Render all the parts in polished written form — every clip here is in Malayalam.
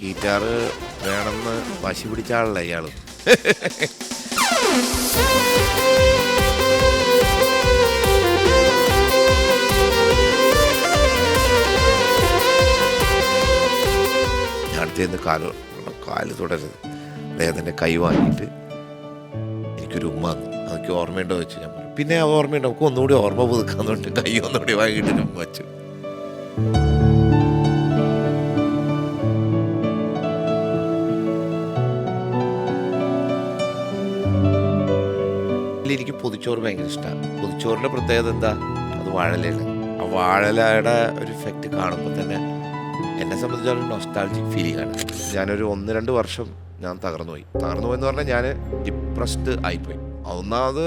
ഗിറ്റാറ് വേണമെന്ന് വാശി പിടിച്ച ആളല്ല ഇയാള്. അടുത്തേന്ന് കാല് തുടരുത്. അദ്ദേഹത്തിൻ്റെ കൈ വാങ്ങിയിട്ട് എനിക്കൊരു ഉമ്മ തന്നു. അതൊക്കെ ഓർമ്മയുണ്ടോ വെച്ച് ഞാൻ പറഞ്ഞു. പിന്നെ ഓർമ്മയുണ്ട്, നമുക്ക് ഒന്നുകൂടി ഓർമ്മ പുതുക്കാന്ന് പറഞ്ഞിട്ട് കൈ ഒന്നുകൂടി വാങ്ങിയിട്ട് ഉമ്മ വെച്ചു. എനിക്ക് പൊതിച്ചോറ് ഭയങ്കര ഇഷ്ടമാണ്. പൊതിച്ചോറിൻ്റെ പ്രത്യേകത എന്താ? അത് വാഴലയാണ്. ആ വാഴലയുടെ ഒരു ഇഫക്റ്റ് കാണുമ്പോൾ തന്നെ എന്നെ സംബന്ധിച്ചോളം നൊസ്റ്റാൾജിക് ഫീലിംഗ് ആണ്. ഞാനൊരു 1-2 വർഷം ഞാൻ തകർന്നുപോയെന്ന് പറഞ്ഞാൽ ഞാൻ ഡിപ്രസ്ഡ് ആയിപ്പോയി. ഒന്നാമത്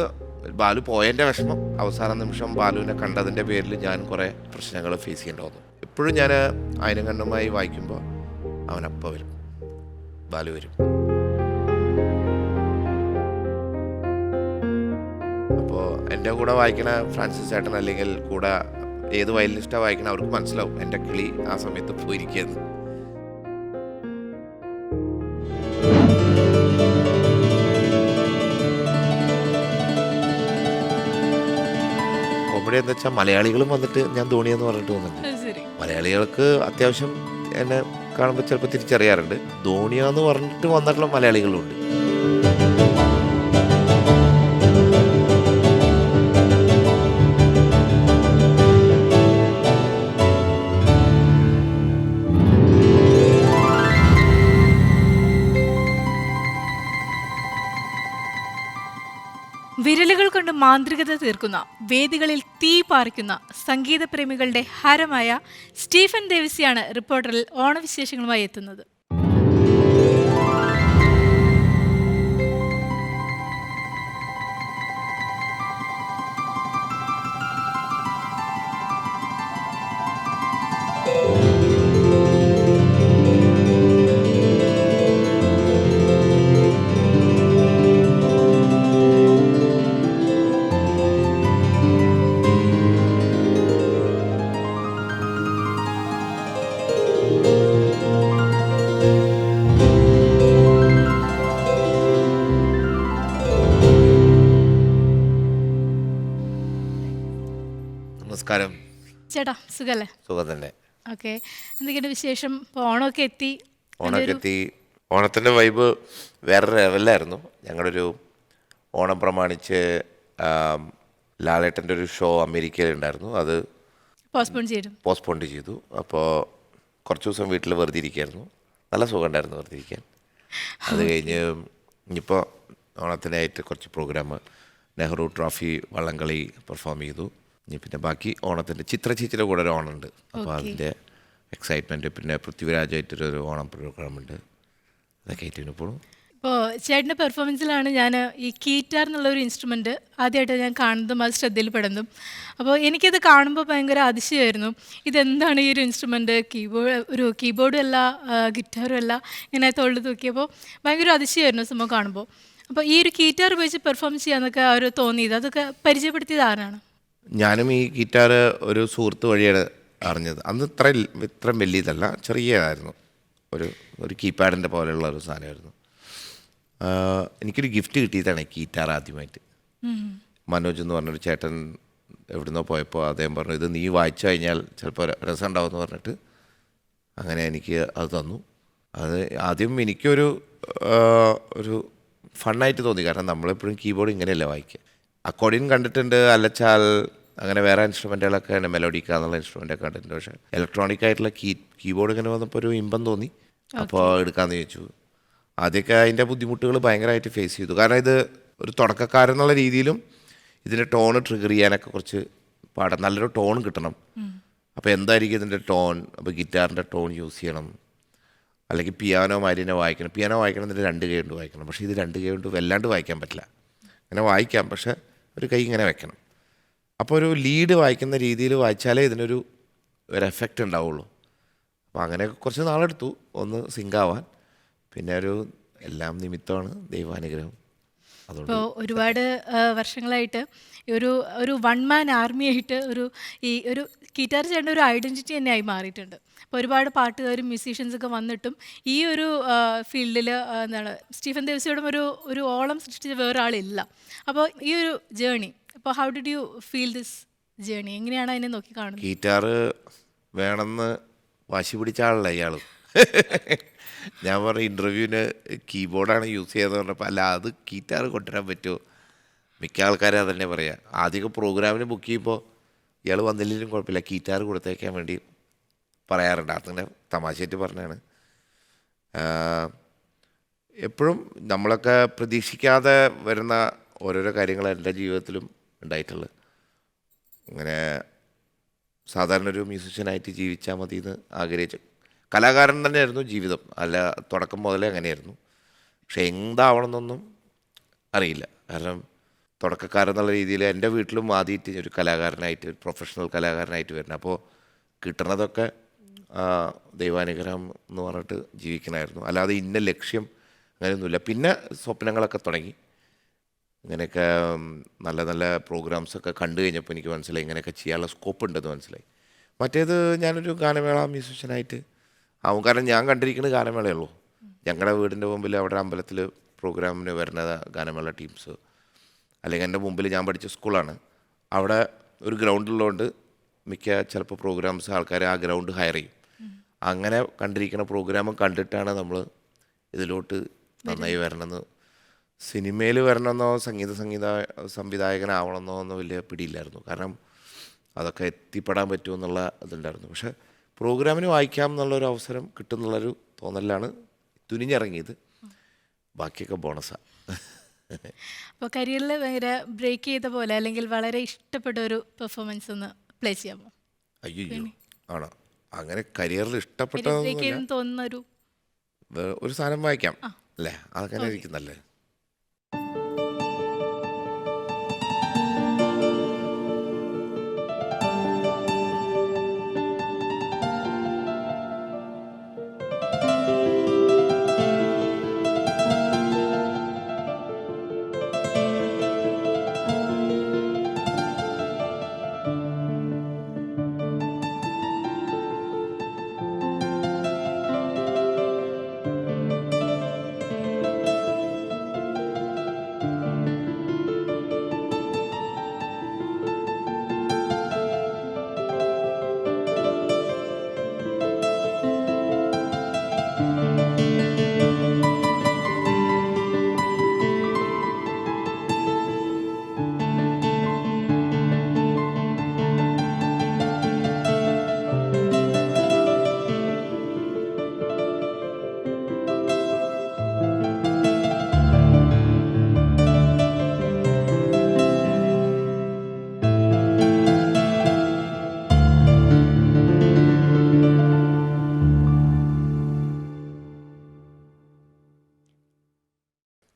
ബാലു പോയതിൻ്റെ വിഷമം, അവസാന നിമിഷം ബാലുവിനെ കണ്ടതിൻ്റെ പേരിൽ ഞാൻ കുറേ പ്രശ്നങ്ങൾ ഫേസ് ചെയ്യേണ്ടി വന്നു. എപ്പോഴും ഞാൻ ആയിരങ്കണ്ണുമായി വായിക്കുമ്പോൾ അവനപ്പം വരും, ബാലു വരും. അപ്പോൾ എൻ്റെ കൂടെ വായിക്കണ ഫ്രാൻസിസ് ചേട്ടൻ അല്ലെങ്കിൽ കൂടെ ഏത് വയലിനിസ്റ്റാണ് വായിക്കണ അവർക്ക് മനസ്സിലാവും എൻ്റെ കിളി ആ സമയത്ത് പോയിരിക്കുന്നത്. കോമഡി എന്താ വെച്ചാൽ മലയാളികളും വന്നിട്ട് ഞാൻ ധോണിയെന്ന് പറഞ്ഞിട്ട് വന്നിട്ടുണ്ട്. മലയാളികൾക്ക് അത്യാവശ്യം എന്നെ കാണുമ്പോൾ ചിലപ്പോൾ തിരിച്ചറിയാറുണ്ട്. ധോണിയാന്ന് പറഞ്ഞിട്ട് വന്നിട്ടുള്ള മലയാളികളുണ്ട്. വിരലുകൾ കൊണ്ട് മാന്ത്രികത തീർക്കുന്ന, വേദികളിൽ തീ പാറിക്കുന്ന സംഗീതപ്രേമികളുടെ ഹരമായ സ്റ്റീഫൻ ദേവിസിയാണ് റിപ്പോർട്ടറിൽ ഓണവിശേഷങ്ങളുമായി എത്തുന്നത്. നമസ്കാരം ചേട്ടാ, സുഖല്ലേ? സുഖം തന്നെ. ഓക്കെ, എന്തൊക്കെയാണ് വിശേഷം? ഇപ്പോൾ ഓണമൊക്കെ എത്തി. ഓണത്തിൻ്റെ വൈബ് വേറെ ലെവലായിരുന്നു. ഞങ്ങളൊരു ഓണം പ്രമാണിച്ച് ലാലേട്ടൻ്റെ ഒരു ഷോ അമേരിക്കയിലുണ്ടായിരുന്നു. അത് പോസ്റ്റ്പോണ്ട് ചെയ്തു. അപ്പോൾ കുറച്ച് ദിവസം വീട്ടിൽ വെറുതെ ഇരിക്കുകയായിരുന്നു. നല്ല സുഖം ഉണ്ടായിരുന്നു വെറുതെ ഇരിക്കാൻ. അത് കഴിഞ്ഞ് ഇനിയിപ്പോൾ ഓണത്തിനായിട്ട് കുറച്ച് പ്രോഗ്രാം, നെഹ്റു ട്രോഫി വള്ളംകളി പെർഫോം ചെയ്തു. ഇനി പിന്നെ ബാക്കി ഓണത്തിൻ്റെ ചിത്രചേച്ചിയുടെ കൂടെ ഒരു ഓണമുണ്ട്. അപ്പോൾ അതിൻ്റെ എക്സൈറ്റ്മെൻറ്റ്, പിന്നെ പൃഥ്വിരാജായിട്ടൊരു ഓണം പ്രോഗ്രാമുണ്ട്. അതൊക്കെ ആയിട്ട് ഇപ്പോഴും ഇപ്പോൾ ചേട്ടൻ്റെ പെർഫോമൻസിലാണ് ഞാൻ ഈ കീറ്റാർ എന്നുള്ള ഒരു ഇൻസ്ട്രുമെൻറ്റ് ആദ്യമായിട്ട് ഞാൻ കാണുന്നതും അത് ശ്രദ്ധയിൽപ്പെടുന്നതും. അപ്പോൾ എനിക്കത് കാണുമ്പോൾ ഭയങ്കര അതിശയമായിരുന്നു. ഇതെന്താണ് ഈ ഒരു ഇൻസ്ട്രുമെൻറ്റ്? കീബോർഡും അല്ല, ഗിറ്റാറും അല്ല. ഇങ്ങനെ തൊള്ളു തൂക്കിയപ്പോൾ ഭയങ്കര അതിശയമായിരുന്നു സംഭവം കാണുമ്പോൾ. അപ്പോൾ ഈ ഒരു കീറ്റാർ ഉപയോഗിച്ച് പെർഫോം ചെയ്യാമെന്നൊക്കെ അവർ തോന്നിയത്, അതൊക്കെ പരിചയപ്പെടുത്തിയത് ആരാണ്? ഞാനും ഈ ഗിറ്റാർ ഒരു സുഹൃത്ത് വഴിയാണ് അറിഞ്ഞത്. അന്ന് ഇത്ര വലിയതല്ല, ചെറിയതായിരുന്നു. ഒരു കീപാഡിൻ്റെ പോലെയുള്ള ഒരു സാധനമായിരുന്നു. എനിക്കൊരു ഗിഫ്റ്റ് കിട്ടിയതാണ് ഗിറ്റാർ ആദ്യമായിട്ട്. മനോജ് എന്ന് പറഞ്ഞൊരു ചേട്ടൻ എവിടുന്നോ പോയപ്പോൾ അദ്ദേഹം പറഞ്ഞു, ഇത് നീ വായിച്ചു കഴിഞ്ഞാൽ ചിലപ്പോൾ രസം ഉണ്ടാവുമെന്ന് പറഞ്ഞിട്ട് അങ്ങനെ എനിക്ക് അത് തന്നു. അത് ആദ്യം എനിക്കൊരു ഫണ്ണായിട്ട് തോന്നി. കാരണം നമ്മളെപ്പോഴും കീബോർഡ് ഇങ്ങനെയല്ല വായിക്കുക. അക്കോർഡിയൻ കണ്ടിട്ടുണ്ട്, അല്ലച്ചാൽ അങ്ങനെ വേറെ ഇൻസ്ട്രുമെൻറ്റുകളൊക്കെ ഉണ്ട്, മെലോഡിക്ക എന്നുള്ള ഇൻസ്ട്രുമെൻ്റൊക്കെ കണ്ടിട്ടുണ്ട്. പക്ഷേ ഇലക്ട്രോണിക് ആയിട്ടുള്ള കീബോർഡ് ഇങ്ങനെ വന്നപ്പോൾ ഒരു ഇമ്പം തോന്നി. അപ്പോൾ എടുക്കാമെന്ന് ചോദിച്ചു. ആദ്യമൊക്കെ അതിൻ്റെ ബുദ്ധിമുട്ടുകൾ ഭയങ്കരമായിട്ട് ഫേസ് ചെയ്തു. കാരണം ഇത് ഒരു തുടക്കക്കാരെന്നുള്ള രീതിയിലും ഇതിൻ്റെ ടോണ് ട്രിഗർ ചെയ്യാനൊക്കെ കുറച്ച് പാടാം. നല്ലൊരു ടോൺ കിട്ടണം. അപ്പോൾ എന്തായിരിക്കും ഇതിൻ്റെ ടോൺ? അപ്പോൾ ഗിറ്റാറിൻ്റെ ടോൺ യൂസ് ചെയ്യണം, അല്ലെങ്കിൽ പിയാനോ മാതിരി വായിക്കണം. പിയാനോ വായിക്കണം എന്നിട്ട് 2 കൈ കൊണ്ട് വായിക്കണം. പക്ഷേ ഇത് 2 കൈ കൊണ്ട് വല്ലാണ്ട് വായിക്കാൻ പറ്റില്ല. അങ്ങനെ വായിക്കാം, പക്ഷേ ഒരു കൈ ഇങ്ങനെ വെക്കണം. അപ്പോൾ ഒരു ലീഡ് വായിക്കുന്ന രീതിയിൽ വായിച്ചാലേ ഇതിനൊരു എഫക്റ്റ് ഉണ്ടാവുള്ളൂ. അപ്പോൾ അങ്ങനെ കുറച്ച് നാളെടുത്തു ഒന്ന് സിങ്കാവാൻ. പിന്നെ എല്ലാം നിമിത്തമാണ്, ദൈവാനുഗ്രഹം. അതുകൊണ്ട് ഇപ്പോൾ ഒരുപാട് വർഷങ്ങളായിട്ട് ഈ ഒരു വൺ മാൻ ആർമി ആയിട്ട് ഒരു ഗിറ്റാർ ചേട്ടൻ്റെ ഒരു ഐഡൻറ്റിറ്റി തന്നെയായി മാറിയിട്ടുണ്ട്. അപ്പോൾ ഒരുപാട് പാട്ടുകാരും മ്യൂസീഷ്യൻസൊക്കെ വന്നിട്ടും ഈ ഒരു ഫീൽഡിൽ എന്താണ് സ്റ്റീഫൻ ദേവസിയോടും ഒരു ഓളം സൃഷ്ടിച്ച വേറൊരാളില്ല. അപ്പോൾ ഈ ഒരു ജേണി, അപ്പോൾ how did you feel this journey? എങ്ങനെയാണ് അതിനെ നോക്കി കാണുന്നത്? ഗിറ്റാറ് വേണമെന്ന് വാശി പിടിച്ച ആളല്ല ഇയാൾ. ഞാൻ പറഞ്ഞ ഇൻ്റർവ്യൂവിന് കീബോർഡാണ് യൂസ് ചെയ്യുന്നത് പറഞ്ഞപ്പോൾ അല്ല അത് ഗിറ്റാർ കൊണ്ടുവരാൻ പറ്റുമോ? മിക്ക ആൾക്കാരും അതന്നെ പറയാം. ആദ്യമൊക്കെ പ്രോഗ്രാമിന് ബുക്ക് ചെയ്യുമ്പോൾ ഇയാൾ വന്നില്ലെങ്കിലും കുഴപ്പമില്ല ഗിറ്റാർ കൊടുത്തേക്കാൻ വേണ്ടി പറയാറുണ്ട്. അങ്ങനെ തമാശയായിട്ട് പറഞ്ഞാണ്. എപ്പോഴും നമ്മളൊക്കെ പ്രതീക്ഷിക്കാതെ വരുന്ന ഓരോരോ കാര്യങ്ങൾ എൻ്റെ ജീവിതത്തിലും ഉണ്ടായിട്ടുള്ളത്. അങ്ങനെ സാധാരണ ഒരു മ്യൂസിഷ്യനായിട്ട് ജീവിച്ചാൽ മതി എന്ന് ആഗ്രഹിച്ചു. കലാകാരൻ തന്നെയായിരുന്നു ജീവിതം, അല്ല തുടക്കം മുതലേ അങ്ങനെയായിരുന്നു. പക്ഷെ എന്താവണമെന്നൊന്നും അറിയില്ല. കാരണം തുടക്കക്കാരെന്നുള്ള രീതിയിൽ എൻ്റെ വീട്ടിലും ആദ്യമായിട്ട് ഒരു കലാകാരനായിട്ട്, ഒരു പ്രൊഫഷണൽ കലാകാരനായിട്ട് വരുന്നത്. അപ്പോൾ കിട്ടുന്നതൊക്കെ ദൈവാനുഗ്രഹം എന്ന് പറഞ്ഞിട്ട് ജീവിക്കണമായിരുന്നു. അല്ലാതെ ഇന്ന ലക്ഷ്യം അങ്ങനെയൊന്നുമില്ല. പിന്നെ സ്വപ്നങ്ങളൊക്കെ തുടങ്ങി. ഇങ്ങനെയൊക്കെ നല്ല നല്ല പ്രോഗ്രാംസൊക്കെ കണ്ടു കഴിഞ്ഞപ്പോൾ എനിക്ക് മനസ്സിലായി ഇങ്ങനെയൊക്കെ ചെയ്യാനുള്ള സ്കോപ്പ് ഉണ്ടെന്ന് മനസ്സിലായി. മറ്റേത് ഞാനൊരു ഗാനമേള മ്യൂസിഷ്യനായിട്ട് ആവും. കാരണം ഞാൻ കണ്ടിരിക്കുന്നത് ഗാനമേളയുള്ളൂ. ഞങ്ങളുടെ വീടിൻ്റെ മുമ്പിൽ അവിടെ അമ്പലത്തിൽ പ്രോഗ്രാമിന് വരുന്ന ഗാനമേള ടീംസ്, അല്ലെങ്കിൽ എൻ്റെ മുമ്പിൽ ഞാൻ പഠിച്ച സ്കൂളാണ്, അവിടെ ഒരു ഗ്രൗണ്ടുള്ളതുകൊണ്ട് മിക്ക ചിലപ്പോൾ പ്രോഗ്രാംസ് ആൾക്കാർ ആ ഗ്രൗണ്ട് ഹയർ ചെയ്യും. അങ്ങനെ കണ്ടിരിക്കുന്ന പ്രോഗ്രാമും കണ്ടിട്ടാണ് നമ്മൾ ഇതിലോട്ട് നന്നായി വരണമെന്ന്. സിനിമയിൽ വരണമെന്നോ സംവിധായകനാവണമെന്നോ ഒന്നും വലിയ പിടിയില്ലായിരുന്നു. കാരണം അതൊക്കെ എത്തിപ്പെടാൻ പറ്റുമെന്നുള്ള ഇതുണ്ടായിരുന്നു. പക്ഷേ പ്രോഗ്രാമിന് വായിക്കാം എന്നുള്ളൊരു അവസരം കിട്ടുമെന്നുള്ളൊരു തോന്നലിലാണ് തുനിഞ്ഞിറങ്ങിയത്. ബാക്കിയൊക്കെ ബോണസാണ്. അപ്പോൾ കരിയറിൽ ഭയങ്കര ബ്രേക്ക് ചെയ്ത പോലെ അല്ലെങ്കിൽ വളരെ ഇഷ്ടപ്പെട്ട ഒരു പെർഫോമൻസ് ഒന്ന് പ്ലേ ചെയ്യാമോ? അയ്യോ ആണോ? അങ്ങനെ കരിയറിൽ ബ്രേക്ക് ഇഷ്ടപ്പെട്ടതൊന്നുമില്ല. ചെയ്തെന്ന് തോന്നുന്ന ഒരു സാധനം വായിക്കാം അല്ലേ? അതങ്ങനെ ഇരിക്കുന്നല്ലേ.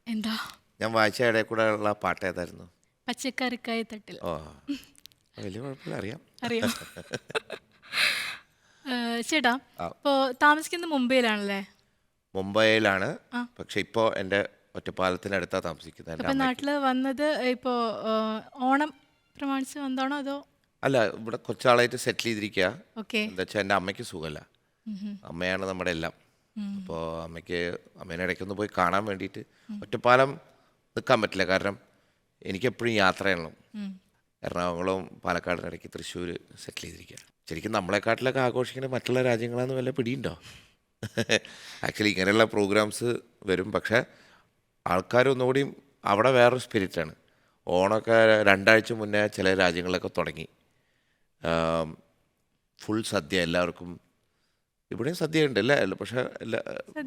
എന്താ ഞാൻ വായിച്ച ഇടയിൽ കൂടെ ഉള്ള പാട്ട് ഏതായിരുന്നു? പച്ചക്കറിക്കായ തട്ടിൽ. ഓ വലിയ കുഴപ്പമില്ല, അറിയാം. അറിയാം. ചേട്ടാ, ഇപ്പോൾ താമസിക്കുന്നത് മുംബൈയിലാണല്ലേ? മുംബൈയിലാണ്. ആ. പക്ഷെ ഇപ്പോൾ എൻ്റെ ഒറ്റപ്പാലത്തിനടുത്താണ് താമസിക്കുന്നത്. എൻ്റെ അപ്പം അമ്മയ്ക്ക് നാട്ടിൽ വന്നത് ഇപ്പോൾ ഓണം പ്രമാണിച്ച് വന്നതാണോ അതോ? അല്ല, ഇവിടെ കുറച്ചാളായിട്ട് സെറ്റിൽ ചെയ്തിരിക്കുക. ഓക്കെ. എന്താ വെച്ചാൽ എൻ്റെ അമ്മയ്ക്ക് സുഖമല്ല. അമ്മയാണ് നമ്മുടെ എല്ലാം. അപ്പോൾ അമ്മേനെ ഇടയ്ക്കൊന്ന് പോയി കാണാൻ വേണ്ടിയിട്ട് ഒറ്റപ്പാലം നിൽക്കാൻ പറ്റില്ല. കാരണം എനിക്കെപ്പോഴും യാത്ര ചെയ്യണം. എറണാകുളവും പാലക്കാടിന് ഇടയ്ക്ക് തൃശ്ശൂർ സെറ്റിൽ ചെയ്തിരിക്കുക. ശരിക്കും നമ്മളെക്കാട്ടിലൊക്കെ ആഘോഷിക്കുന്നത് മറ്റുള്ള രാജ്യങ്ങളാണെന്ന് വല്ല പിടിയുണ്ടോ? ആക്ച്വലി ഇങ്ങനെയുള്ള പ്രോഗ്രാംസ് വരും. പക്ഷേ ആൾക്കാരൊന്നുകൂടിയും അവിടെ വേറൊരു സ്പിരിറ്റാണ്. ഓണമൊക്കെ 2 ആഴ്ച മുന്നേ ചില രാജ്യങ്ങളിലൊക്കെ തുടങ്ങി. ഫുൾ സദ്യ എല്ലാവർക്കും. ഇവിടെയും സദ്യ ഉണ്ട് അല്ലേ? പക്ഷേ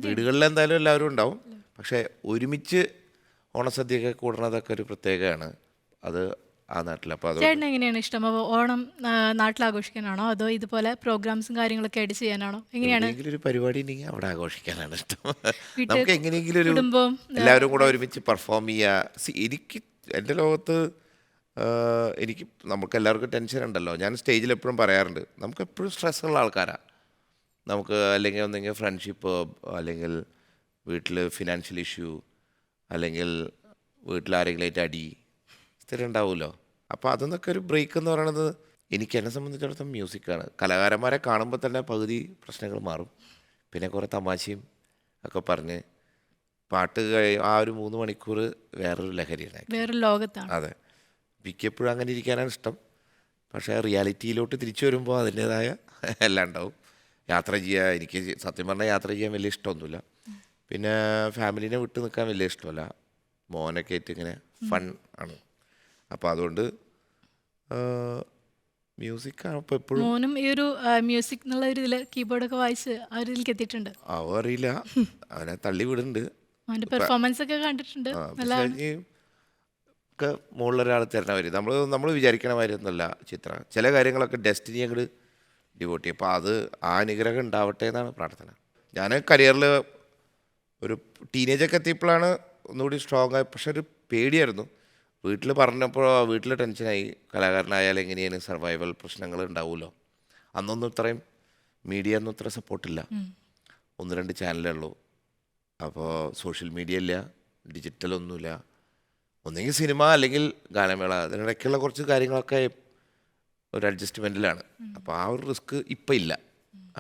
വീടുകളിൽ എന്തായാലും എല്ലാവരും ഉണ്ടാവും. പക്ഷേ ഒരുമിച്ച് ഓണസദ്യയൊക്കെ കൂടുന്നതൊക്കെ ഒരു പ്രത്യേകമാണ്. അത് ആ നാട്ടിൽ. അപ്പോൾ അത് ചേട്ടന് എങ്ങനെയാണ് ഇഷ്ടം? അപ്പോൾ ഓണം നാട്ടിൽ ആഘോഷിക്കാനാണോ അതോ ഇതുപോലെ പ്രോഗ്രാംസും കാര്യങ്ങളൊക്കെ ആയിട്ട് ചെയ്യാനാണോ? എങ്ങനെയാണ്? എങ്ങനെയെങ്കിലും ഒരു പരിപാടി ഉണ്ടെങ്കിൽ അവിടെ ആഘോഷിക്കാനാണ് ഇഷ്ടം. വീട്ടിൽ നമുക്ക് എങ്ങനെയെങ്കിലും ഒരു കുടുംബം എല്ലാവരും കൂടെ ഒരുമിച്ച് പെർഫോം ചെയ്യുക. എനിക്ക് എൻ്റെ ലോകത്ത് എനിക്ക് നമുക്ക് എല്ലാവർക്കും ടെൻഷൻ ഉണ്ടല്ലോ. ഞാൻ സ്റ്റേജിൽ എപ്പോഴും പറയാറുണ്ട്, നമുക്ക് എപ്പോഴും സ്ട്രെസ്സുള്ള ആൾക്കാരാണ്. നമുക്ക് അല്ലെങ്കിൽ ഒന്നെങ്കിൽ ഫ്രണ്ട്ഷിപ്പ്, അല്ലെങ്കിൽ വീട്ടിൽ ഫിനാൻഷ്യൽ ഇഷ്യൂ, അല്ലെങ്കിൽ വീട്ടിലാരെങ്കിലും അടി സ്ഥിരം ഉണ്ടാവുമല്ലോ. അപ്പോൾ അതൊന്നൊക്കെ ഒരു ബ്രേക്ക് എന്ന് പറയുന്നത് എനിക്ക് എന്നെ സംബന്ധിച്ചിടത്തോളം മ്യൂസിക്കാണ്. കലാകാരന്മാരെ കാണുമ്പോൾ തന്നെ പകുതി പ്രശ്നങ്ങൾ മാറും. പിന്നെ കുറേ തമാശയും ഒക്കെ പറഞ്ഞ് പാട്ട് ആ ഒരു 3 മണിക്കൂർ വേറൊരു ലഹരിയാണ്. വേറൊരു ലോകത്താണ്. അതെ, മിക്കപ്പോഴും അങ്ങനെ ഇരിക്കാനാണ് ഇഷ്ടം. പക്ഷേ റിയാലിറ്റിയിലോട്ട് തിരിച്ചു വരുമ്പോൾ അതിൻ്റേതായ എല്ലാം ഉണ്ടാവും. യാത്ര ചെയ്യുക, എനിക്ക് സത്യം പറഞ്ഞാൽ യാത്ര ചെയ്യാൻ വലിയ ഇഷ്ടമൊന്നുമില്ല. പിന്നെ ഫാമിലീനെ വിട്ട് നിൽക്കാൻ വലിയ ഇഷ്ടമല്ല. മോനൊക്കെ ആയിട്ട് ഇങ്ങനെ ഫൺ ആണ്. അപ്പോൾ അതുകൊണ്ട് മ്യൂസിക്കാണ് ഇപ്പോൾ എപ്പോഴും. മോനും ഈ ഒരു മ്യൂസിക് എന്നുള്ള ഒരു ഇതിൽ കീബോർഡൊക്കെ വായിച്ച് ആ ഒരു ഇതിലേക്ക് എത്തിയിട്ടുണ്ട്. അവ അറിയില്ല, അവനെ തള്ളി വിടുന്നുണ്ട്. അവൻ്റെ പെർഫോമൻസ് ഒക്കെ കണ്ടിട്ടുണ്ട്. നല്ല ഒക്കെ മുകളിലൊരാൾ തരണവർ നമ്മൾ വിചാരിക്കണ മാതിരി ഒന്നുമല്ല ചിത്ര. ചില കാര്യങ്ങളൊക്കെ ഡെസ്റ്റിനി അങ്ങോട്ട് ഡിവോട്ട് ചെയ്യും. അപ്പോൾ അത് ആ അനുഗ്രഹം ഉണ്ടാവട്ടെ എന്നാണ് പ്രാർത്ഥന. ഞാൻ കരിയറിൽ ഒരു ടീനേജൊക്കെ എത്തിയപ്പോഴാണ് ഒന്നുകൂടി സ്ട്രോങ് ആയി. പക്ഷെ ഒരു പേടിയായിരുന്നു. വീട്ടിൽ പറഞ്ഞപ്പോൾ വീട്ടിൽ ടെൻഷനായി. കലാകാരനായാലും എങ്ങനെയാണ് സർവൈവൽ പ്രശ്നങ്ങൾ ഉണ്ടാവുമല്ലോ. അന്നൊന്നും ഇത്രയും മീഡിയ ഒന്നും ഇത്ര സപ്പോർട്ടില്ല. 1-2 ചാനലേ ഉള്ളൂ. അപ്പോൾ സോഷ്യൽ മീഡിയ ഇല്ല, ഡിജിറ്റലൊന്നുമില്ല. ഒന്നെങ്കിൽ സിനിമ അല്ലെങ്കിൽ ഗാനമേള. അതിനിടയ്ക്കുള്ള കുറച്ച് കാര്യങ്ങളൊക്കെ ഒരു അഡ്ജസ്റ്റ്മെൻറ്റിലാണ്. അപ്പോൾ ആ ഒരു റിസ്ക് ഇപ്പം ഇല്ല.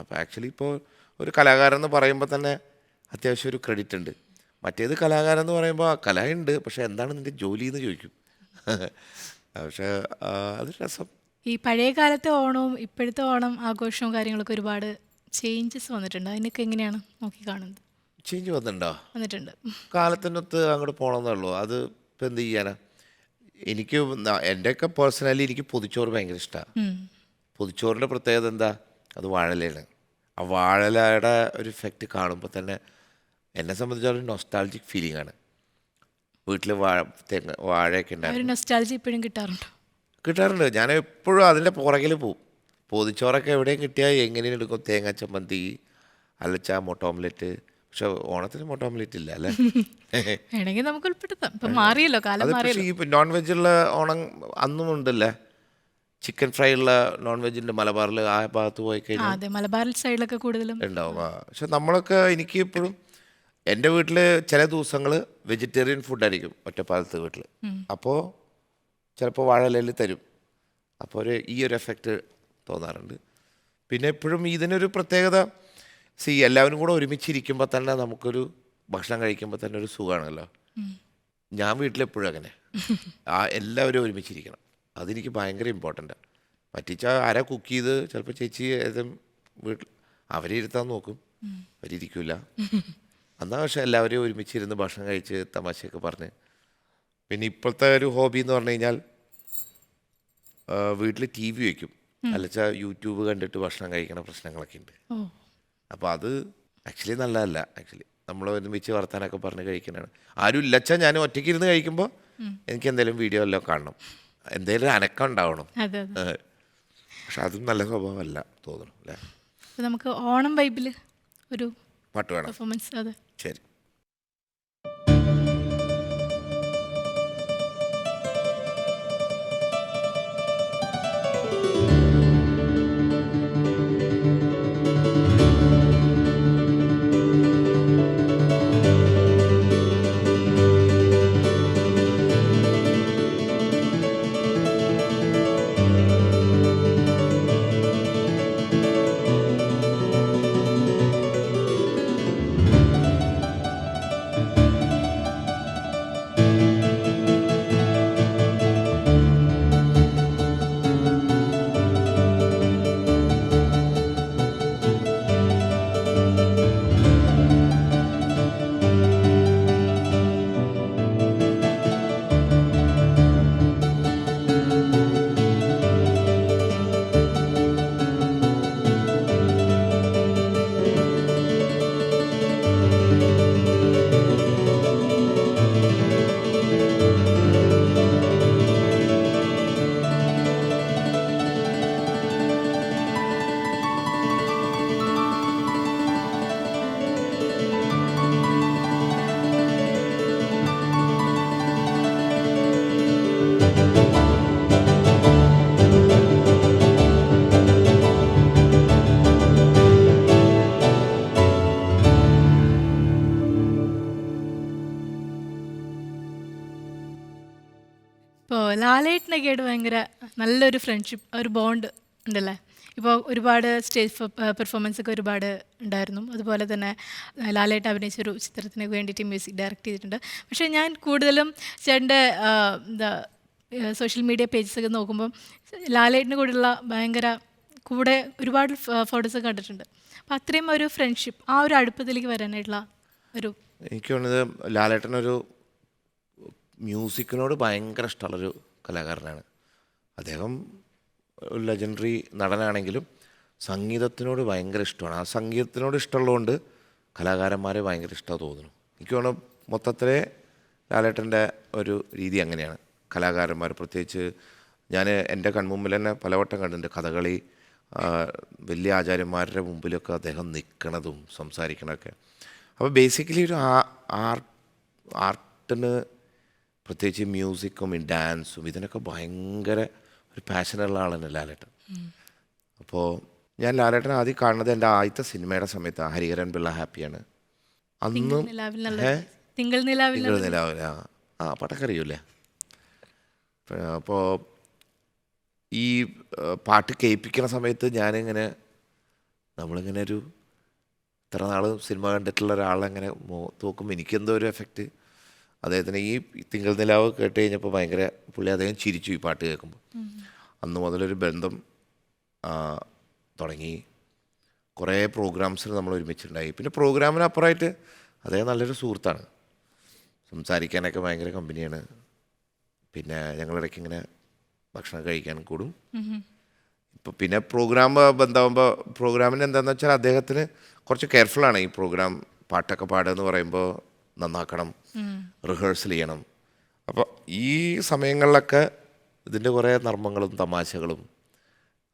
അപ്പോൾ ആക്ച്വലി ഇപ്പോൾ ഒരു കലാകാരൻ എന്ന് പറയുമ്പോൾ തന്നെ അത്യാവശ്യം ഒരു ക്രെഡിറ്റ് ഉണ്ട്. മറ്റേത് കലാകാരൻ എന്ന് പറയുമ്പോൾ കലയുണ്ട്, പക്ഷേ എന്താണ് നിൻ്റെ ജോലി എന്ന് ചോദിക്കും. പക്ഷേ അത് രസം. ഈ പഴയ കാലത്തെ ഓണവും ഇപ്പോഴത്തെ ഓണം ആഘോഷവും കാര്യങ്ങളൊക്കെ ഒരുപാട് ചേഞ്ചസ് വന്നിട്ടുണ്ട്. അതിനൊക്കെ എങ്ങനെയാണ് നോക്കി കാണുന്നത്? ചേഞ്ച് വന്നിട്ടുണ്ട്. കാലത്തിനൊത്ത് അങ്ങോട്ട് പോകണമെന്നേ ഉള്ളൂ. അത് ഇപ്പം എന്ത് ചെയ്യാനാ. എനിക്ക് എൻ്റെയൊക്കെ പേഴ്സണലി എനിക്ക് പൊതിച്ചോറ് ഭയങ്കര ഇഷ്ടമാണ്. പൊതിച്ചോറിൻ്റെ പ്രത്യേകത എന്താ? അത് വാഴലയാണ്. ആ വാഴലയുടെ ഒരു ഇഫക്റ്റ് കാണുമ്പോൾ തന്നെ എന്നെ സംബന്ധിച്ചൊരു നൊസ്റ്റാൾജിക് ഫീലിംഗ് ആണ്. വീട്ടിൽ വാഴയൊക്കെ ഉണ്ടായിരുന്നു. നൊസ്റ്റാൾജി ഇപ്പോഴും കിട്ടാറുണ്ട്. ഞാൻ എപ്പോഴും അതിൻ്റെ പുറകിൽ പോവും. പൊതിച്ചോറൊക്കെ എവിടെയും കിട്ടിയാൽ എങ്ങനെയും എടുക്കും. തേങ്ങ ചമ്മന്തി, അലച്ച മുട്ട ഓംലെറ്റ്. പക്ഷെ ഓണത്തിന് മുട്ട ഓംലെറ്റ് ഇല്ല അല്ലേ? വേണമെങ്കിൽ നമുക്ക് ഉൾപ്പെടുത്താം. ഇപ്പം മാറിയല്ലോ, കാലം മാറിയല്ലോ. ഈ നോൺ വെജുള്ള ഓണം അന്നും ഉണ്ടല്ലേ. ചിക്കൻ ഫ്രൈ ഉള്ള നോൺ വെജിൻ്റെ മലബാറിൽ ആ ഭാഗത്ത് പോയി കഴിഞ്ഞാൽ അതെ, മലബാർ സൈഡിലൊക്കെ കൂടുതലും ഉണ്ടാവും. പക്ഷെ നമ്മളൊക്കെ എനിക്ക് ഇപ്പോഴും എൻ്റെ വീട്ടിൽ ചില ദിവസങ്ങൾ വെജിറ്റേറിയൻ ഫുഡായിരിക്കും ഒറ്റപ്പാലത്ത് വീട്ടിൽ. അപ്പോൾ ചിലപ്പോൾ വാഴയിലയിൽ തരും. അപ്പോൾ ഈ ഒരു എഫക്റ്റ് തോന്നാറുണ്ട്. പിന്നെ എപ്പോഴും ഇതിനൊരു പ്രത്യേകത, എല്ലാവരും കൂടെ ഒരുമിച്ചിരിക്കുമ്പോൾ തന്നെ നമുക്കൊരു ഭക്ഷണം കഴിക്കുമ്പോൾ തന്നെ ഒരു സുഖമാണല്ലോ. ഞാൻ വീട്ടിലെപ്പോഴും അങ്ങനെ എല്ലാവരും ഒരുമിച്ചിരിക്കണം. അതെനിക്ക് ഭയങ്കര ഇമ്പോർട്ടൻ്റാണ്. പറ്റിച്ചാൽ ആരാ കുക്ക് ചെയ്ത് ചിലപ്പോൾ ചേച്ചി ഏതും വീട്ടിൽ അവരെ ഇരുത്താൻ നോക്കും, അവരിയ്ക്കില്ല. എന്നാൽ പക്ഷേ എല്ലാവരെയും ഒരുമിച്ചിരുന്ന് ഭക്ഷണം കഴിച്ച് തമാശയൊക്കെ പറഞ്ഞ്. പിന്നെ ഇപ്പോഴത്തെ ഒരു ഹോബി എന്ന് പറഞ്ഞു കഴിഞ്ഞാൽ വീട്ടിൽ TV വയ്ക്കും, അല്ലച്ചാൽ യൂട്യൂബ് കണ്ടിട്ട് ഭക്ഷണം കഴിക്കണ പ്രശ്നങ്ങളൊക്കെ ഉണ്ട്. അപ്പോൾ അത് ആക്ച്വലി നല്ലതല്ല. ആക്ച്വലി നമ്മൾ ഒരുമിച്ച് വർത്താനൊക്കെ പറഞ്ഞ് കഴിക്കുന്നതാണ്. ആരും ഇല്ലച്ചാൽ ഞാൻ ഒറ്റയ്ക്ക് ഇരുന്ന് കഴിക്കുമ്പോൾ എനിക്ക് എന്തെങ്കിലും വീഡിയോ എല്ലാം കാണണം, എന്തെങ്കിലും അനക്കം ഉണ്ടാവണം. പക്ഷെ അതും നല്ല സ്വഭാവമല്ല തോന്നുന്നു അല്ലേ. നമുക്ക് ഓണം വൈബിൽ ഒരു പാട്ട് വേണം. പെർഫോമൻസ്. അതെ, ശരി. ലാലേട്ടനൊക്കെ ആയിട്ട് ഭയങ്കര നല്ലൊരു ഫ്രണ്ട്ഷിപ്പ്, ഒരു ബോണ്ട് ഉണ്ടല്ലേ? ഇപ്പോൾ ഒരുപാട് സ്റ്റേജ് പെർഫോമൻസ് ഒക്കെ ഒരുപാട് ഉണ്ടായിരുന്നു. അതുപോലെ തന്നെ ലാലേട്ടൻ അഭിനയിച്ചൊരു ചിത്രത്തിന് വേണ്ടിയിട്ട് മ്യൂസിക് ഡയറക്റ്റ് ചെയ്തിട്ടുണ്ട്. പക്ഷേ ഞാൻ കൂടുതലും ചേട്ടൻ്റെ എന്താ സോഷ്യൽ മീഡിയ പേജസ് ഒക്കെ നോക്കുമ്പോൾ ലാലേട്ടൻ്റെ കൂടെയുള്ള ഭയങ്കര കൂടെ ഒരുപാട് ഫോട്ടോസ് കണ്ടിട്ടുണ്ട്. അപ്പോൾ അത്രയും ഒരു ഫ്രണ്ട്ഷിപ്പ്, ആ ഒരു അടുപ്പത്തിലേക്ക് വരാനായിട്ടുള്ള ഒരു എനിക്ക് തോന്നുന്നത് ലാലേട്ടനൊരു മ്യൂസിക്കിനോട് ഭയങ്കര ഇഷ്ടമുള്ളൊരു കലാകാരനാണ്. അദ്ദേഹം ഒരു ലെജൻഡറി നടനാണെങ്കിലും സംഗീതത്തിനോട് ഭയങ്കര ഇഷ്ടമാണ്. ആ സംഗീതത്തിനോട് ഇഷ്ടമുള്ളതുകൊണ്ട് കലാകാരന്മാരെ ഭയങ്കര ഇഷ്ടമാണ് തോന്നുന്നു. എനിക്ക് തോന്നുന്നു മൊത്തത്തിലെ ലാലേട്ടൻ്റെ ഒരു രീതി അങ്ങനെയാണ്. കലാകാരന്മാർ പ്രത്യേകിച്ച് ഞാൻ എൻ്റെ കൺമുമ്പിൽ തന്നെ പലവട്ടം കണ്ടിട്ടുണ്ട് കഥകളി വലിയ ആചാര്യന്മാരുടെ മുമ്പിലൊക്കെ അദ്ദേഹം നിൽക്കണതും സംസാരിക്കണതൊക്കെ. അപ്പോൾ ബേസിക്കലി ഒരു ആർട്ടിന് പ്രത്യേകിച്ച് മ്യൂസിക്കും ഡാൻസും ഇതിനൊക്കെ ഭയങ്കര ഒരു പാഷനുള്ള ആളാണ് ലാലേട്ടൻ. അപ്പോൾ ഞാൻ ലാലേട്ടൻ ആദ്യം കാണുന്നത് എൻ്റെ ആദ്യത്തെ സിനിമയുടെ സമയത്താണ്, ഹരിഹരൻ പിള്ള ഹാപ്പിയാണ്. അന്നും തിങ്കൾ നിലാവിൽ ആ പടക്കറിയൂല്ലേ. അപ്പോൾ ഈ പാട്ട് കേൾപ്പിക്കുന്ന സമയത്ത് ഞാനിങ്ങനെ നമ്മളിങ്ങനെ ഒരു ഇത്ര നാൾ സിനിമ കണ്ടിട്ടുള്ള ഒരാളെങ്ങനെ നോക്കുമ്പോൾ എനിക്കെന്തോ ഒരു എഫക്റ്റ്. അദ്ദേഹത്തിന് ഈ തിങ്കൾ നിലാവ് കേട്ട് കഴിഞ്ഞപ്പോൾ ഭയങ്കര പുള്ളി അദ്ദേഹം ചിരിച്ചു ഈ പാട്ട് കേൾക്കുമ്പോൾ. അന്ന് മുതലൊരു ബന്ധം തുടങ്ങി. കുറേ പ്രോഗ്രാംസിൽ നമ്മൾ ഒരുമിച്ചുണ്ടായി. പിന്നെ പ്രോഗ്രാമിനപ്പുറമായിട്ട് അദ്ദേഹം നല്ലൊരു സുഹൃത്താണ്, സംസാരിക്കാനൊക്കെ ഭയങ്കര കമ്പനിയാണ്. പിന്നെ ഞങ്ങളിടയ്ക്ക് ഇങ്ങനെ ഭക്ഷണം കഴിക്കാൻ കൂടും. ഇപ്പോൾ പിന്നെ പ്രോഗ്രാം ബന്ധമാകുമ്പോൾ പ്രോഗ്രാമിന് എന്താണെന്ന് വെച്ചാൽ അദ്ദേഹത്തിന് കുറച്ച് കെയർഫുള്ളാണ്. ഈ പ്രോഗ്രാം പാട്ടൊക്കെ പാടുക എന്ന് പറയുമ്പോൾ നന്നാക്കണം, റിഹേഴ്സൽ ചെയ്യണം. അപ്പോൾ ഈ സമയങ്ങളിലൊക്കെ ഇതിൻ്റെ കുറേ നർമ്മങ്ങളും തമാശകളും